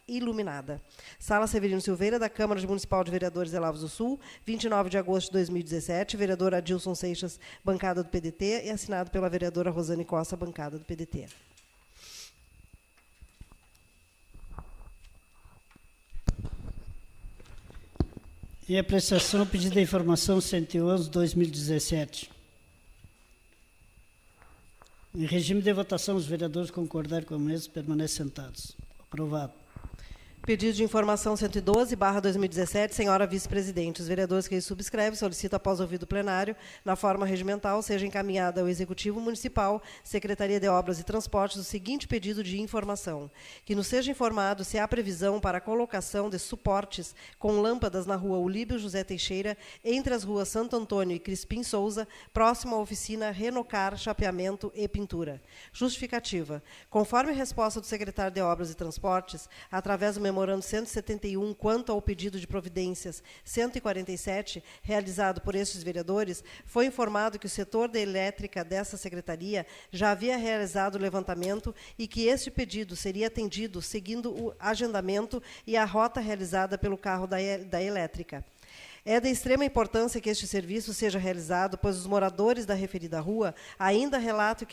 iluminada. Sala Severino Silveira, da Câmara Municipal de Vereadores de Lavras do Sul, 29 de agosto de 2017, vereador Adilson Seixas, bancada do PDT, e assinado pela vereadora Rosane Costa, bancada do PDT. Em apreciação, pedido de informação 111/2017. Em regime de votação, os vereadores concordarem com o mesmo permanecem sentados. Aprovado. Pedido de informação 112/2017, senhora vice-presidente. Os vereadores que subscrevem solicitam, após ouvido o plenário, na forma regimental, seja encaminhada ao Executivo Municipal, Secretaria de Obras e Transportes, o seguinte pedido de informação: que nos seja informado se há previsão para a colocação de suportes com lâmpadas na rua Ulíbio José Teixeira, entre as ruas Santo Antônio e Crispim Souza, próximo à oficina Renocar, Chapeamento e Pintura. Justificativa. Conforme resposta do secretário de Obras e Transportes, através do memorando 171, quanto ao pedido de providências 147, realizado por estes vereadores, foi informado que o setor de elétrica dessa secretaria já havia realizado o levantamento e que este pedido seria atendido seguindo o agendamento e a rota realizada pelo carro da elétrica. É de extrema importância que este serviço seja realizado, pois os moradores da referida rua ainda relatam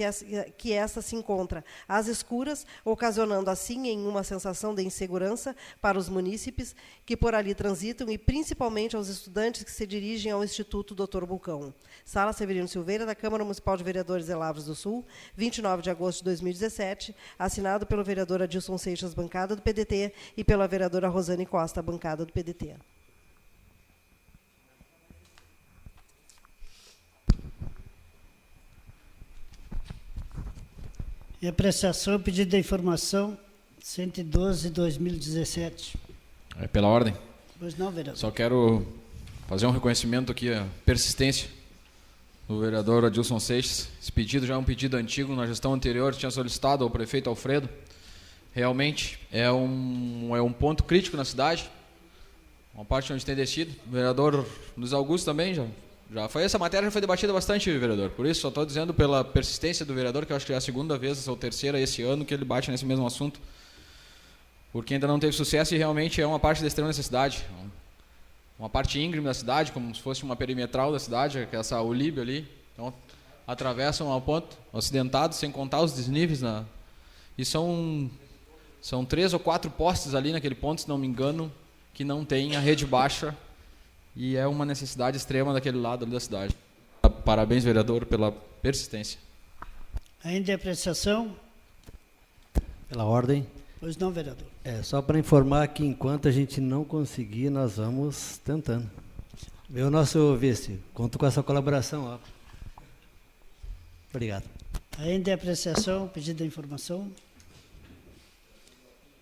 que esta se encontra às escuras, ocasionando assim em uma sensação de insegurança para os munícipes que por ali transitam e principalmente aos estudantes que se dirigem ao Instituto Dr. Bulcão. Sala Severino Silveira, da Câmara Municipal de Vereadores de Lavras do Sul, 29 de agosto de 2017, assinado pelo vereador Adilson Seixas, bancada do PDT, e pela vereadora Rosane Costa, bancada do PDT. Em apreciação, pedido de informação 112/2017. É pela ordem. Pois não, vereador. Só quero fazer um reconhecimento aqui, a persistência do vereador Adilson Seixas. Esse pedido já é um pedido antigo, na gestão anterior tinha solicitado ao prefeito Alfredo. Realmente é um ponto crítico na cidade, uma parte onde tem descido. O vereador Luiz Augusto também essa matéria já foi debatida bastante, vereador. Por isso, só estou dizendo pela persistência do vereador, que eu acho que é a segunda vez, ou terceira esse ano, que ele bate nesse mesmo assunto. Porque ainda não teve sucesso e realmente é uma parte da extrema necessidade. Uma parte íngreme da cidade, como se fosse uma perimetral da cidade, que é essa Ulíbio ali. Então, atravessam ao ponto, acidentado, sem contar os desníveis. E são 3 ou 4 postes ali naquele ponto, se não me engano, que não tem a rede baixa. E é uma necessidade extrema daquele lado ali da cidade. Parabéns, vereador, pela persistência. Ainda em apreciação? Pela ordem. Pois não, vereador. Só para informar que enquanto a gente não conseguir, nós vamos tentando. Meu nosso vice, conto com essa colaboração. Ó. Obrigado. Ainda em apreciação, pedido de informação.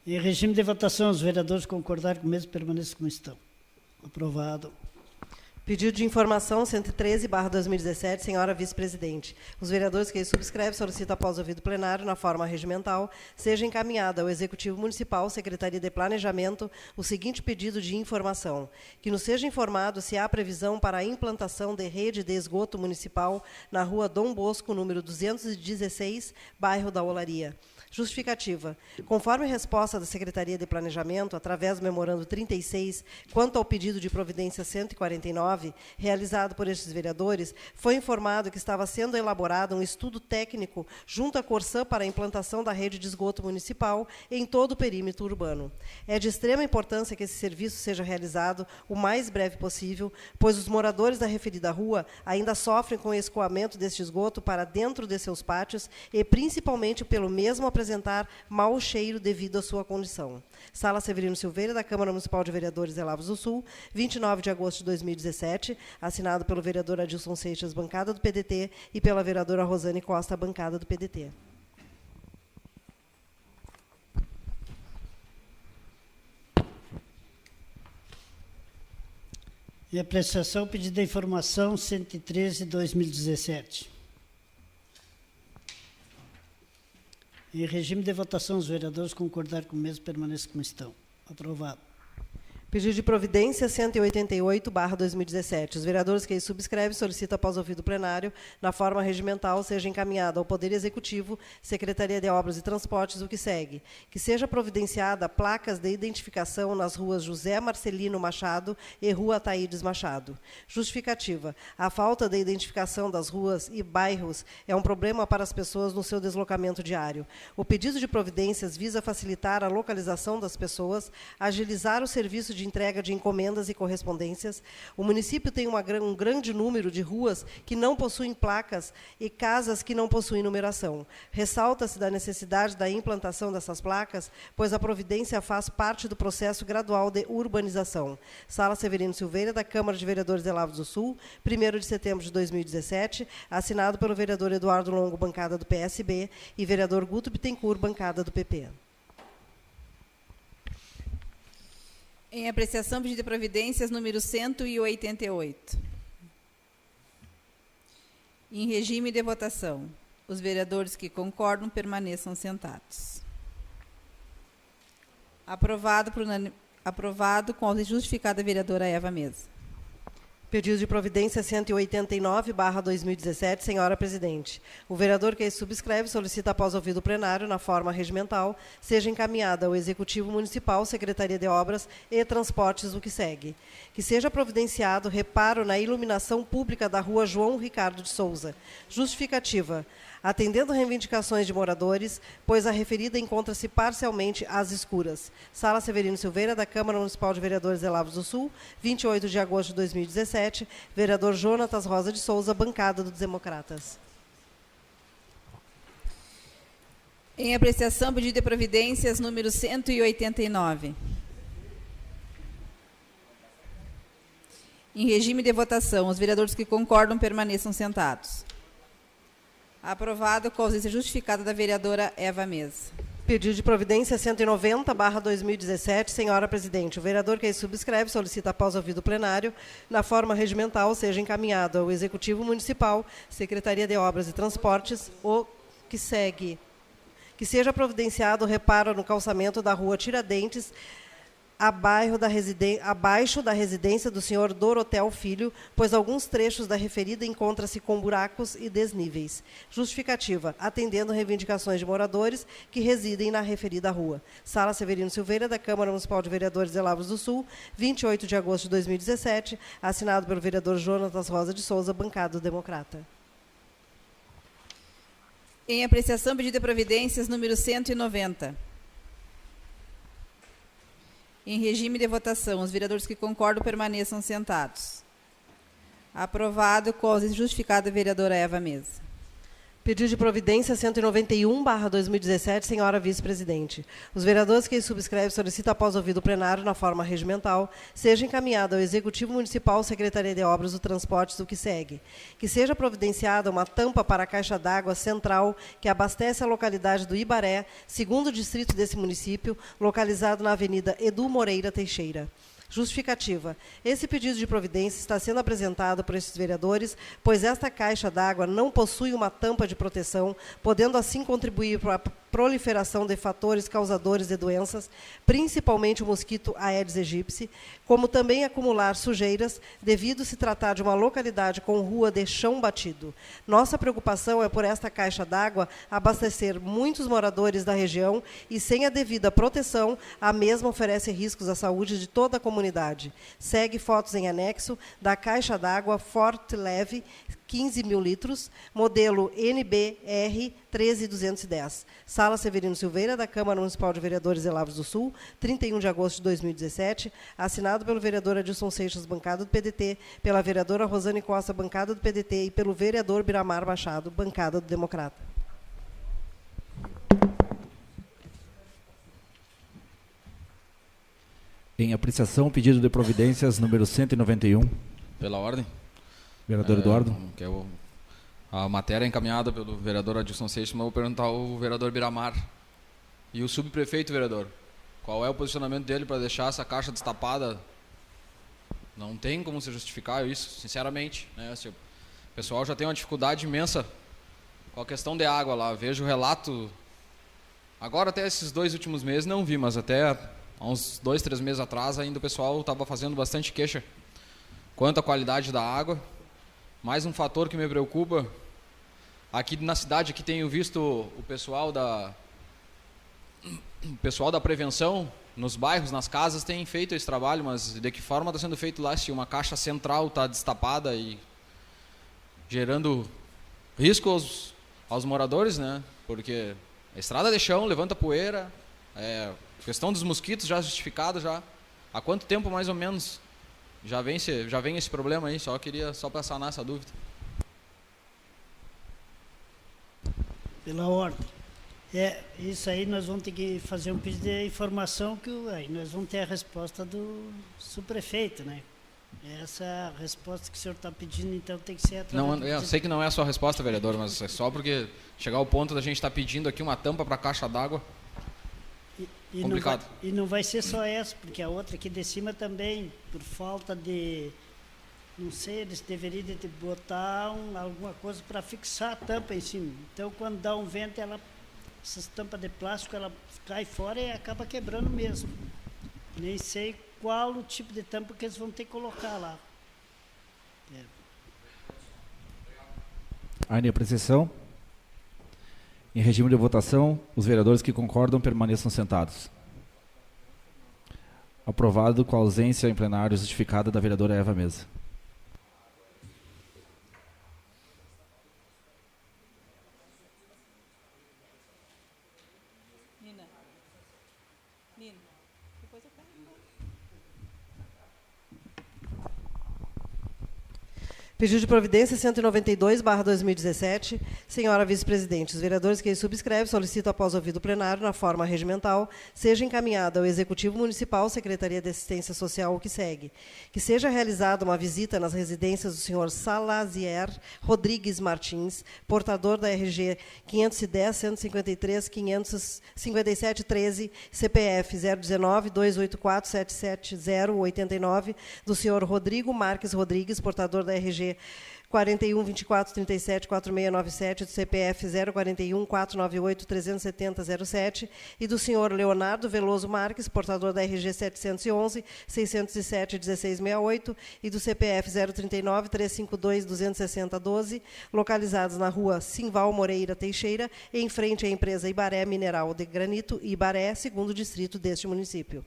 Em regime de votação, os vereadores concordarem com o mesmo permaneçam como estão. Aprovado. Pedido de informação 113/2017, senhora vice-presidente. Os vereadores que subscrevem solicitam, após ouvido plenário, na forma regimental, seja encaminhada ao Executivo Municipal, Secretaria de Planejamento, o seguinte pedido de informação: que nos seja informado se há previsão para a implantação de rede de esgoto municipal na rua Dom Bosco, número 216, bairro da Olaria. Justificativa. Conforme resposta da Secretaria de Planejamento, através do memorando 36, quanto ao pedido de providência 149, realizado por estes vereadores, foi informado que estava sendo elaborado um estudo técnico junto à Corsã para a implantação da rede de esgoto municipal em todo o perímetro urbano. É de extrema importância que esse serviço seja realizado o mais breve possível, pois os moradores da referida rua ainda sofrem com o escoamento deste esgoto para dentro de seus pátios e, principalmente, pelo mesmo apresentar mau cheiro devido à sua condição. Sala Severino Silveira, da Câmara Municipal de Vereadores de Lavras do Sul, 29 de agosto de 2017, assinado pelo vereador Adilson Seixas, bancada do PDT, e pela vereadora Rosane Costa, bancada do PDT. Em apreciação, pedido de informação 113/2017. Em regime de votação, os vereadores concordarem com o mesmo permaneçam como estão. Aprovado. Pedido de providência 188/2017. Os vereadores que subscrevem solicitam, após ouvido plenário, na forma regimental, seja encaminhada ao Poder Executivo, Secretaria de Obras e Transportes, o que segue: que seja providenciada placas de identificação nas ruas José Marcelino Machado e Rua Ataídes Machado. Justificativa. A falta de identificação das ruas e bairros é um problema para as pessoas no seu deslocamento diário. O pedido de providências visa facilitar a localização das pessoas, agilizar o serviço de de entrega de encomendas e correspondências. O município tem um grande número de ruas que não possuem placas e casas que não possuem numeração. Ressalta-se da necessidade da implantação dessas placas, pois a providência faz parte do processo gradual de urbanização. Sala Severino Silveira, da Câmara de Vereadores de Lavras do Sul, 1º de setembro de 2017, assinado pelo vereador Eduardo Longo, bancada do PSB, e vereador Guto Bittencourt, bancada do PP. Em apreciação, pedido de providências número 188. Em regime de votação, os vereadores que concordam permaneçam sentados. Aprovado com a justificada vereadora Eva Mesa. Pedido de providência 189/2017, senhora presidente. O vereador que subscreve solicita, após ouvido o plenário, na forma regimental, seja encaminhada ao Executivo Municipal, Secretaria de Obras e Transportes, o que segue. Que seja providenciado reparo na iluminação pública da rua João Ricardo de Souza. Justificativa. Atendendo reivindicações de moradores, pois a referida encontra-se parcialmente às escuras. Sala Severino Silveira, da Câmara Municipal de Vereadores de Lavras do Sul, 28 de agosto de 2017, vereador Jonatas Rosa de Souza, bancada dos Democratas. Em apreciação, pedido de providências número 189. Em regime de votação, os vereadores que concordam permaneçam sentados. Aprovado com a ausência justificada da vereadora Eva Mesa. Pedido de providência 190/2017, senhora presidente. O vereador que subscreve solicita, após ouvido o plenário, na forma regimental, seja encaminhado ao Executivo Municipal, Secretaria de Obras e Transportes, o que segue. Que seja providenciado o reparo no calçamento da rua Tiradentes, abaixo da residência do senhor Dorotel Filho, pois alguns trechos da referida encontram-se com buracos e desníveis. Justificativa, atendendo reivindicações de moradores que residem na referida rua. Sala Severino Silveira, da Câmara Municipal de Vereadores de Lavras do Sul, 28 de agosto de 2017, assinado pelo vereador Jonatas Rosa de Souza, bancada do Democrata. Em apreciação, pedido de providências número 190. Em regime de votação, os vereadores que concordam permaneçam sentados. Aprovado com a ausência justificada da vereadora Eva Mesa. Pedido de providência 191/2017, senhora vice-presidente. Os vereadores que subscrevem solicitam, após ouvido o plenário, na forma regimental, seja encaminhado ao Executivo Municipal, Secretaria de Obras do Transportes, o que segue. Que seja providenciada uma tampa para a caixa d'água central que abastece a localidade do Ibaré, segundo distrito desse município, localizado na Avenida Edu Moreira Teixeira. Justificativa. Esse pedido de providência está sendo apresentado por esses vereadores, pois esta caixa d'água não possui uma tampa de proteção, podendo assim contribuir para a proliferação de fatores causadores de doenças, principalmente o mosquito Aedes aegypti, como também acumular sujeiras, devido se tratar de uma localidade com rua de chão batido. Nossa preocupação é por esta caixa d'água abastecer muitos moradores da região e, sem a devida proteção, a mesma oferece riscos à saúde de toda a comunidade. Segue fotos em anexo da caixa d'água Forte Leve, 15.000 litros, modelo NBR 13210. Sala Severino Silveira, da Câmara Municipal de Vereadores de Lavras do Sul, 31 de agosto de 2017, assinado pelo vereador Adilson Seixas, bancada do PDT, pela vereadora Rosane Costa, bancada do PDT, e pelo vereador Biramar Machado, bancada do Democrata. Em apreciação, pedido de providências número 191. Pela ordem. Vereador Eduardo. Que a matéria é encaminhada pelo vereador Adilson Seixas, mas eu vou perguntar ao vereador Biramar. E o subprefeito, vereador, qual é o posicionamento dele para deixar essa caixa destapada? Não tem como se justificar isso, sinceramente, né? O pessoal já tem uma dificuldade imensa com a questão de água lá. Vejo o relato, agora até esses 2 últimos meses não vi, mas até há uns 2, 3 meses atrás ainda o pessoal estava fazendo bastante queixa quanto à qualidade da água. Mais um fator que me preocupa, aqui na cidade aqui tenho visto o pessoal da prevenção nos bairros, nas casas, tem feito esse trabalho, mas de que forma está sendo feito lá, se uma caixa central está destapada e gerando risco aos moradores, né? Porque a estrada de chão levanta poeira, questão dos mosquitos já justificada já. Há quanto tempo, mais ou menos, já vem esse problema aí? Só para sanar essa dúvida. Pela ordem. Isso aí nós vamos ter que fazer um pedido de informação que aí nós vamos ter a resposta do subprefeito, né? Essa é a resposta que o senhor está pedindo, então tem que ser através Eu sei que não é a sua resposta, vereador, mas é só porque chegar ao ponto da gente estar pedindo aqui uma tampa para a caixa d'água. Complicado. Não vai ser só essa, porque a outra aqui de cima também, por falta de... Não sei, eles deveriam de botar alguma coisa para fixar a tampa em cima. Então, quando dá um vento, essas tampas de plástico, ela cai fora e acaba quebrando mesmo. Nem sei qual o tipo de tampa que eles vão ter que colocar lá. Em apreciação. Em regime de votação, os vereadores que concordam permaneçam sentados. Aprovado com a ausência em plenário justificada da vereadora Eva Mesa. Pedido de providência 192/2017. Senhora vice-presidente, os vereadores que subscrevem solicitam, após ouvido o plenário, na forma regimental, seja encaminhada ao Executivo Municipal, Secretaria de Assistência Social, o que segue. Que seja realizada uma visita nas residências do senhor Salazier Rodrigues Martins, portador da RG 510-153-557-13, CPF 019-284-770-89, do senhor Rodrigo Marques Rodrigues, portador da RG 41-24-37-4697, do CPF 041-498-370-07, e do senhor Leonardo Veloso Marques, portador da RG 711-607-1668, e do CPF 039-352-260-12, localizados na rua Simval Moreira Teixeira, em frente à empresa Ibaré Mineral de Granito, Ibaré, segundo distrito deste município.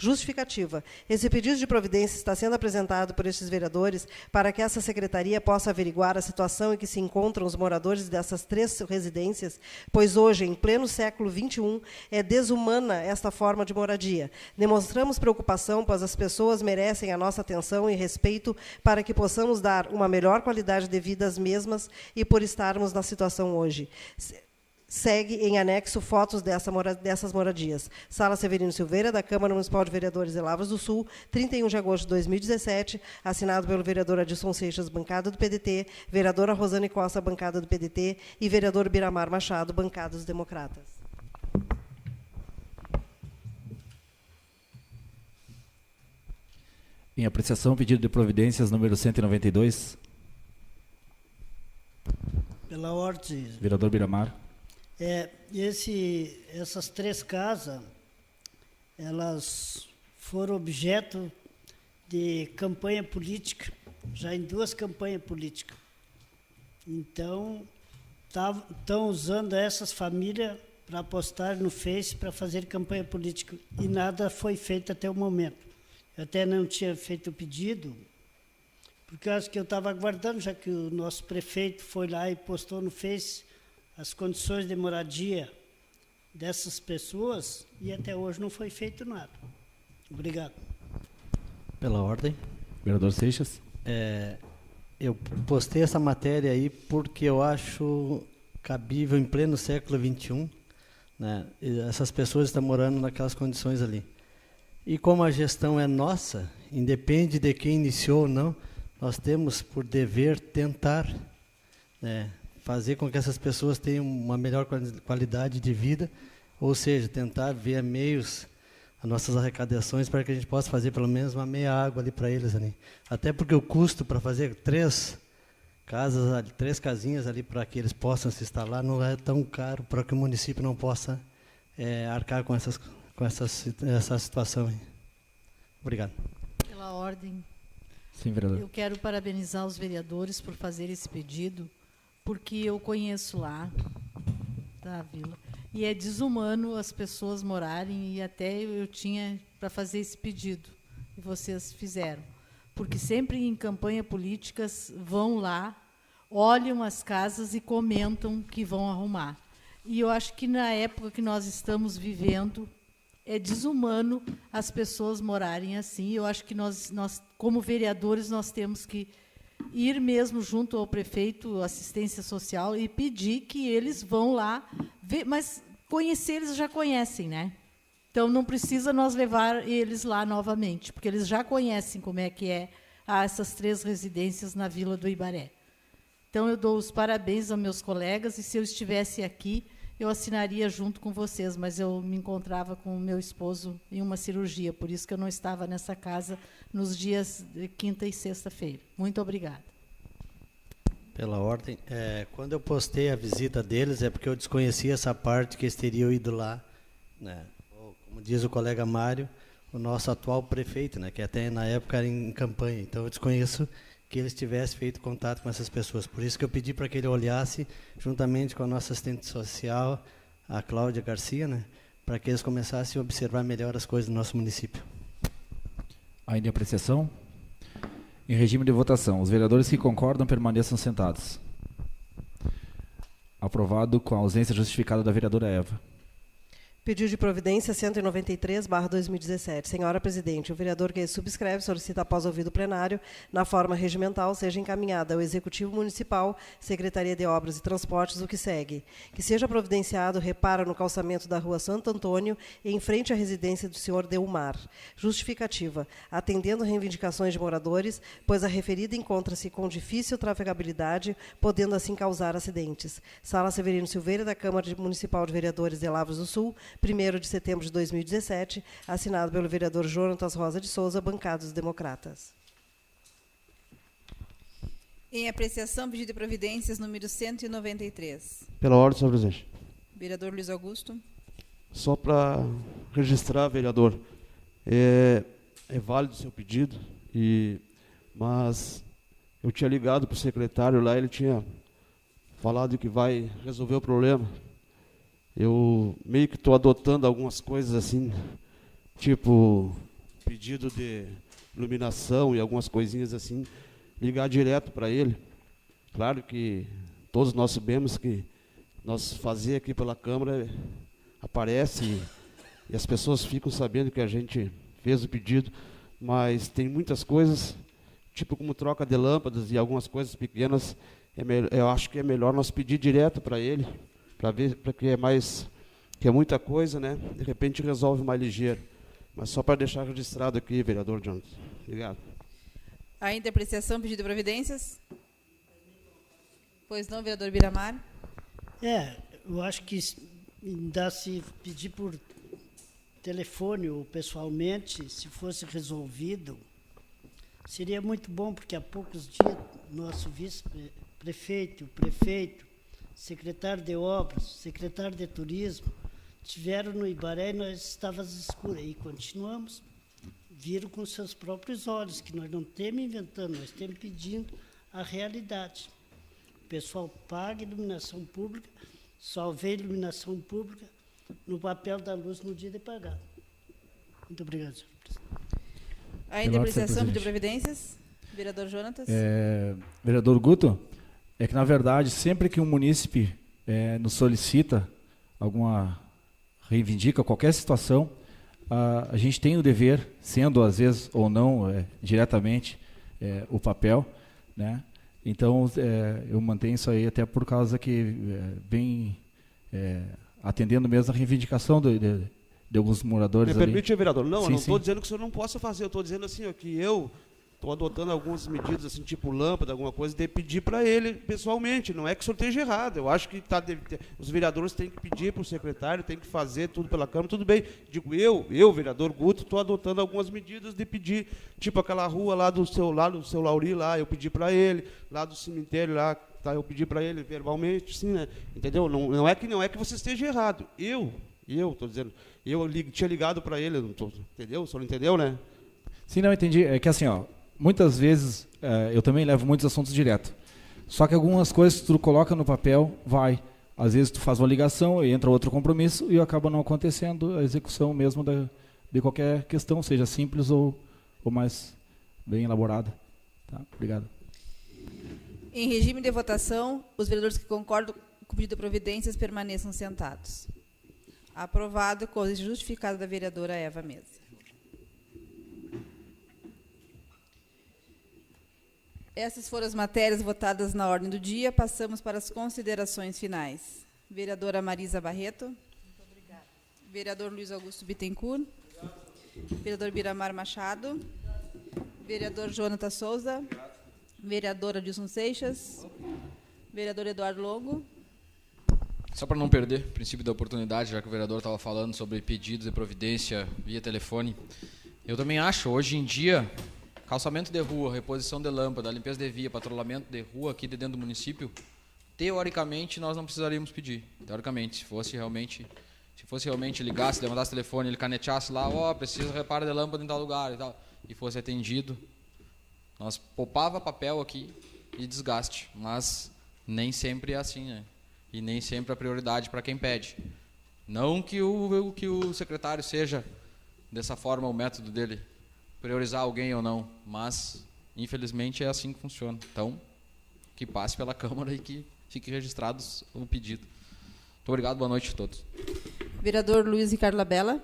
Justificativa. Esse pedido de providência está sendo apresentado por estes vereadores para que essa secretaria possa averiguar a situação em que se encontram os moradores dessas 3 residências, pois hoje, em pleno século XXI, é desumana esta forma de moradia. Demonstramos preocupação, pois as pessoas merecem a nossa atenção e respeito para que possamos dar uma melhor qualidade de vida às mesmas e por estarmos na situação hoje. Segue em anexo fotos dessas moradias. Sala Severino Silveira, da Câmara Municipal de Vereadores de Lavras do Sul, 31 de agosto de 2017, assinado pelo vereador Adilson Seixas, bancada do PDT, vereadora Rosane Costa, bancada do PDT, e vereador Biramar Machado, bancada dos Democratas. Em apreciação, pedido de providências número 192. Pela ordem. Vereador Biramar. Essas 3 casas, elas foram objeto de campanha política, já em 2 campanhas políticas. Então, estão usando essas famílias para postar no Face para fazer campanha política. E nada foi feito até o momento. Eu até não tinha feito o pedido, porque acho que eu estava aguardando, já que o nosso prefeito foi lá e postou no Face as condições de moradia dessas pessoas, e até hoje não foi feito nada. Obrigado. Pela ordem. Vereador Seixas. Eu postei essa matéria aí porque eu acho cabível em pleno século XXI, né? Essas pessoas estão morando naquelas condições ali. E como a gestão é nossa, independe de quem iniciou ou não, nós temos por dever tentar, né, fazer com que essas pessoas tenham uma melhor qualidade de vida, ou seja, tentar ver meios, as nossas arrecadações, para que a gente possa fazer pelo menos uma meia água ali para eles ali. Até porque o custo para fazer 3 casas, 3 casinhas ali para que eles possam se instalar não é tão caro para que o município não possa arcar com essa situação aí. Obrigado. Pela ordem. Sim, vereador. Eu quero parabenizar os vereadores por fazer esse pedido, porque eu conheço lá da vila. E é desumano as pessoas morarem, e até eu tinha para fazer esse pedido, e vocês fizeram. Porque sempre em campanha políticas vão lá, olham as casas e comentam que vão arrumar. E eu acho que na época que nós estamos vivendo, É desumano as pessoas morarem assim. Eu acho que nós, como vereadores, nós temos que ir mesmo junto ao prefeito, assistência social, e pedir que eles vão lá ver, mas conhecer eles já conhecem, né? Então não precisa nós levar eles lá novamente, porque eles já conhecem como é que é essas 3 residências na Vila do Ibaré. Então eu dou os parabéns aos meus colegas, e se eu estivesse aqui, eu assinaria junto com vocês, mas eu me encontrava com o meu esposo em uma cirurgia, por isso que eu não estava nessa casa nos dias de quinta e sexta-feira. Muito obrigada. Pela ordem, quando eu postei a visita deles, é porque eu desconhecia essa parte que eles teriam ido lá, né? Como diz o colega Mário, o nosso atual prefeito, né, que até na época era em campanha, então eu desconheço que eles tivessem feito contato com essas pessoas. Por isso que eu pedi para que ele olhasse, juntamente com a nossa assistente social, a Cláudia Garcia, né, para que eles começassem a observar melhor as coisas do nosso município. Ainda em apreciação? Em regime de votação, os vereadores que concordam permaneçam sentados. Aprovado com a ausência justificada da vereadora Eva. Pedido de providência 193/2017. Senhora Presidente, o vereador que subscreve solicita, após ouvido o plenário, na forma regimental, seja encaminhada ao Executivo Municipal, Secretaria de Obras e Transportes, o que segue. Que seja providenciado reparo no calçamento da Rua Santo Antônio, em frente à residência do senhor Delmar. Justificativa. Atendendo reivindicações de moradores, pois a referida encontra-se com difícil trafegabilidade, podendo assim causar acidentes. Sala Severino Silveira, da Câmara Municipal de Vereadores de Lavras do Sul, 1º de setembro de 2017, assinado pelo vereador Jonatas Rosa de Souza, bancada dos democratas. Em apreciação, pedido de providências número 193. Pela ordem, senhor presidente. Vereador Luiz Augusto. Só para registrar, vereador, é válido o seu pedido, mas eu tinha ligado para o secretário lá, ele tinha falado que vai resolver o problema. Eu meio que estou adotando algumas coisas assim, tipo pedido de iluminação e algumas coisinhas assim, ligar direto para ele. Claro que todos nós sabemos que nós fazer aqui pela Câmara aparece e as pessoas ficam sabendo que a gente fez o pedido, mas tem muitas coisas, tipo como troca de lâmpadas e algumas coisas pequenas, eu acho que é melhor nós pedir direto para ele, para ver, porque que é muita coisa, né? De repente resolve mais ligeiro. Mas só para deixar registrado aqui, vereador Jones. Obrigado. Ainda apreciação, pedido de providências? Pois não, vereador Biramar? Eu acho que ainda se pedir por telefone ou pessoalmente, se fosse resolvido, seria muito bom, porque há poucos dias nosso vice-prefeito, prefeito, secretário de Obras, secretário de Turismo, estiveram no Ibaré e nós estávamos escuros. E continuamos, viram com seus próprios olhos, que nós não estamos inventando, nós estamos pedindo a realidade. O pessoal paga iluminação pública, só vê iluminação pública no papel da luz no dia de pagar. Muito obrigado, senhor presidente. Ainda apreciação, pedido de providências? Vereador Jonatas? Vereador Guto, é que, na verdade, sempre que um munícipe nos solicita reivindica qualquer situação, a gente tem o dever, sendo às vezes ou não diretamente o papel, né? Então, eu mantenho isso aí até por causa que vem atendendo mesmo a reivindicação de alguns moradores. Me permite, vereador? Não, sim, eu não estou dizendo que o senhor não possa fazer, eu estou dizendo assim, ó, que eu estou adotando algumas medidas, assim, tipo lâmpada, alguma coisa, de pedir para ele pessoalmente. Não é que o senhor esteja errado. Eu acho que os vereadores têm que pedir para o secretário, têm que fazer tudo pela Câmara, tudo bem. Digo, eu vereador Guto, estou adotando algumas medidas de pedir, tipo aquela rua lá do seu Lauri, lá, eu pedi para ele, lá do cemitério, lá, tá, eu pedi para ele verbalmente, sim, né? Entendeu? Não é que você esteja errado. Eu estou dizendo, tinha ligado para ele, entendeu? O senhor entendeu, né? Sim, não, entendi. É que assim, ó, muitas vezes eu também levo muitos assuntos direto. Só que algumas coisas que tu coloca no papel, vai. Às vezes tu faz uma ligação e entra outro compromisso e acaba não acontecendo a execução mesmo de qualquer questão, seja simples ou mais bem elaborada. Tá? Obrigado. Em regime de votação, os vereadores que concordam com o pedido de providências permaneçam sentados. Aprovado com a justificada da vereadora Eva Mesa. Essas foram as matérias votadas na ordem do dia. Passamos para as considerações finais. Vereadora Marisa Barreto. Muito obrigada. Vereador Luiz Augusto Bittencourt. Obrigado. Vereador Biramar Machado. Obrigado. Vereador Jonathan Souza. Obrigado. Vereadora Adilson Seixas. Obrigado. Vereador Eduardo Longo. Só para não perder o princípio da oportunidade, já que o vereador estava falando sobre pedidos de providência via telefone, eu também acho, hoje em dia, calçamento de rua, reposição de lâmpada, limpeza de via, patrulhamento de rua aqui de dentro do município, teoricamente nós não precisaríamos pedir. Teoricamente, se fosse realmente ligasse, levantasse o telefone, ele caneteasse lá, precisa reparo de lâmpada em tal lugar e tal, e fosse atendido, nós poupava papel aqui e desgaste, mas nem sempre é assim, né? E nem sempre a prioridade para quem pede. Não que o secretário seja dessa forma o método dele, priorizar alguém ou não, mas infelizmente é assim que funciona. Então, que passe pela Câmara e que fique registrado o pedido. Muito obrigado, boa noite a todos. Vereador Luiz Ricardo Labella.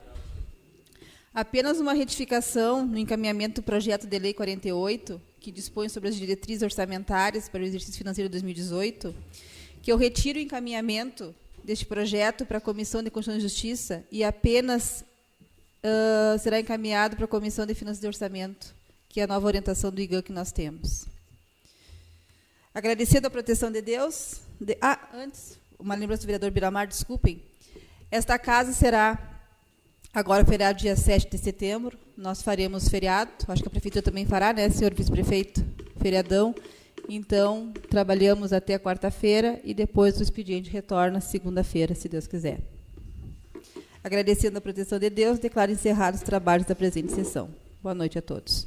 Apenas uma retificação no encaminhamento do projeto de lei 48, que dispõe sobre as diretrizes orçamentárias para o exercício financeiro de 2018, que eu retiro o encaminhamento deste projeto para a Comissão de Constituição e Justiça e apenas será encaminhado para a Comissão de Finanças e Orçamento, que é a nova orientação do IGAN que nós temos. Agradecendo a proteção de Deus... antes, uma lembrança do vereador Biramar, desculpem. Esta casa será, agora feriado dia 7 de setembro, nós faremos feriado, acho que a Prefeitura também fará, né, senhor vice-prefeito? Feriadão. Então, trabalhamos até a quarta-feira e depois o expediente retorna segunda-feira, se Deus quiser. Agradecendo a proteção de Deus, declaro encerrados os trabalhos da presente sessão. Boa noite a todos.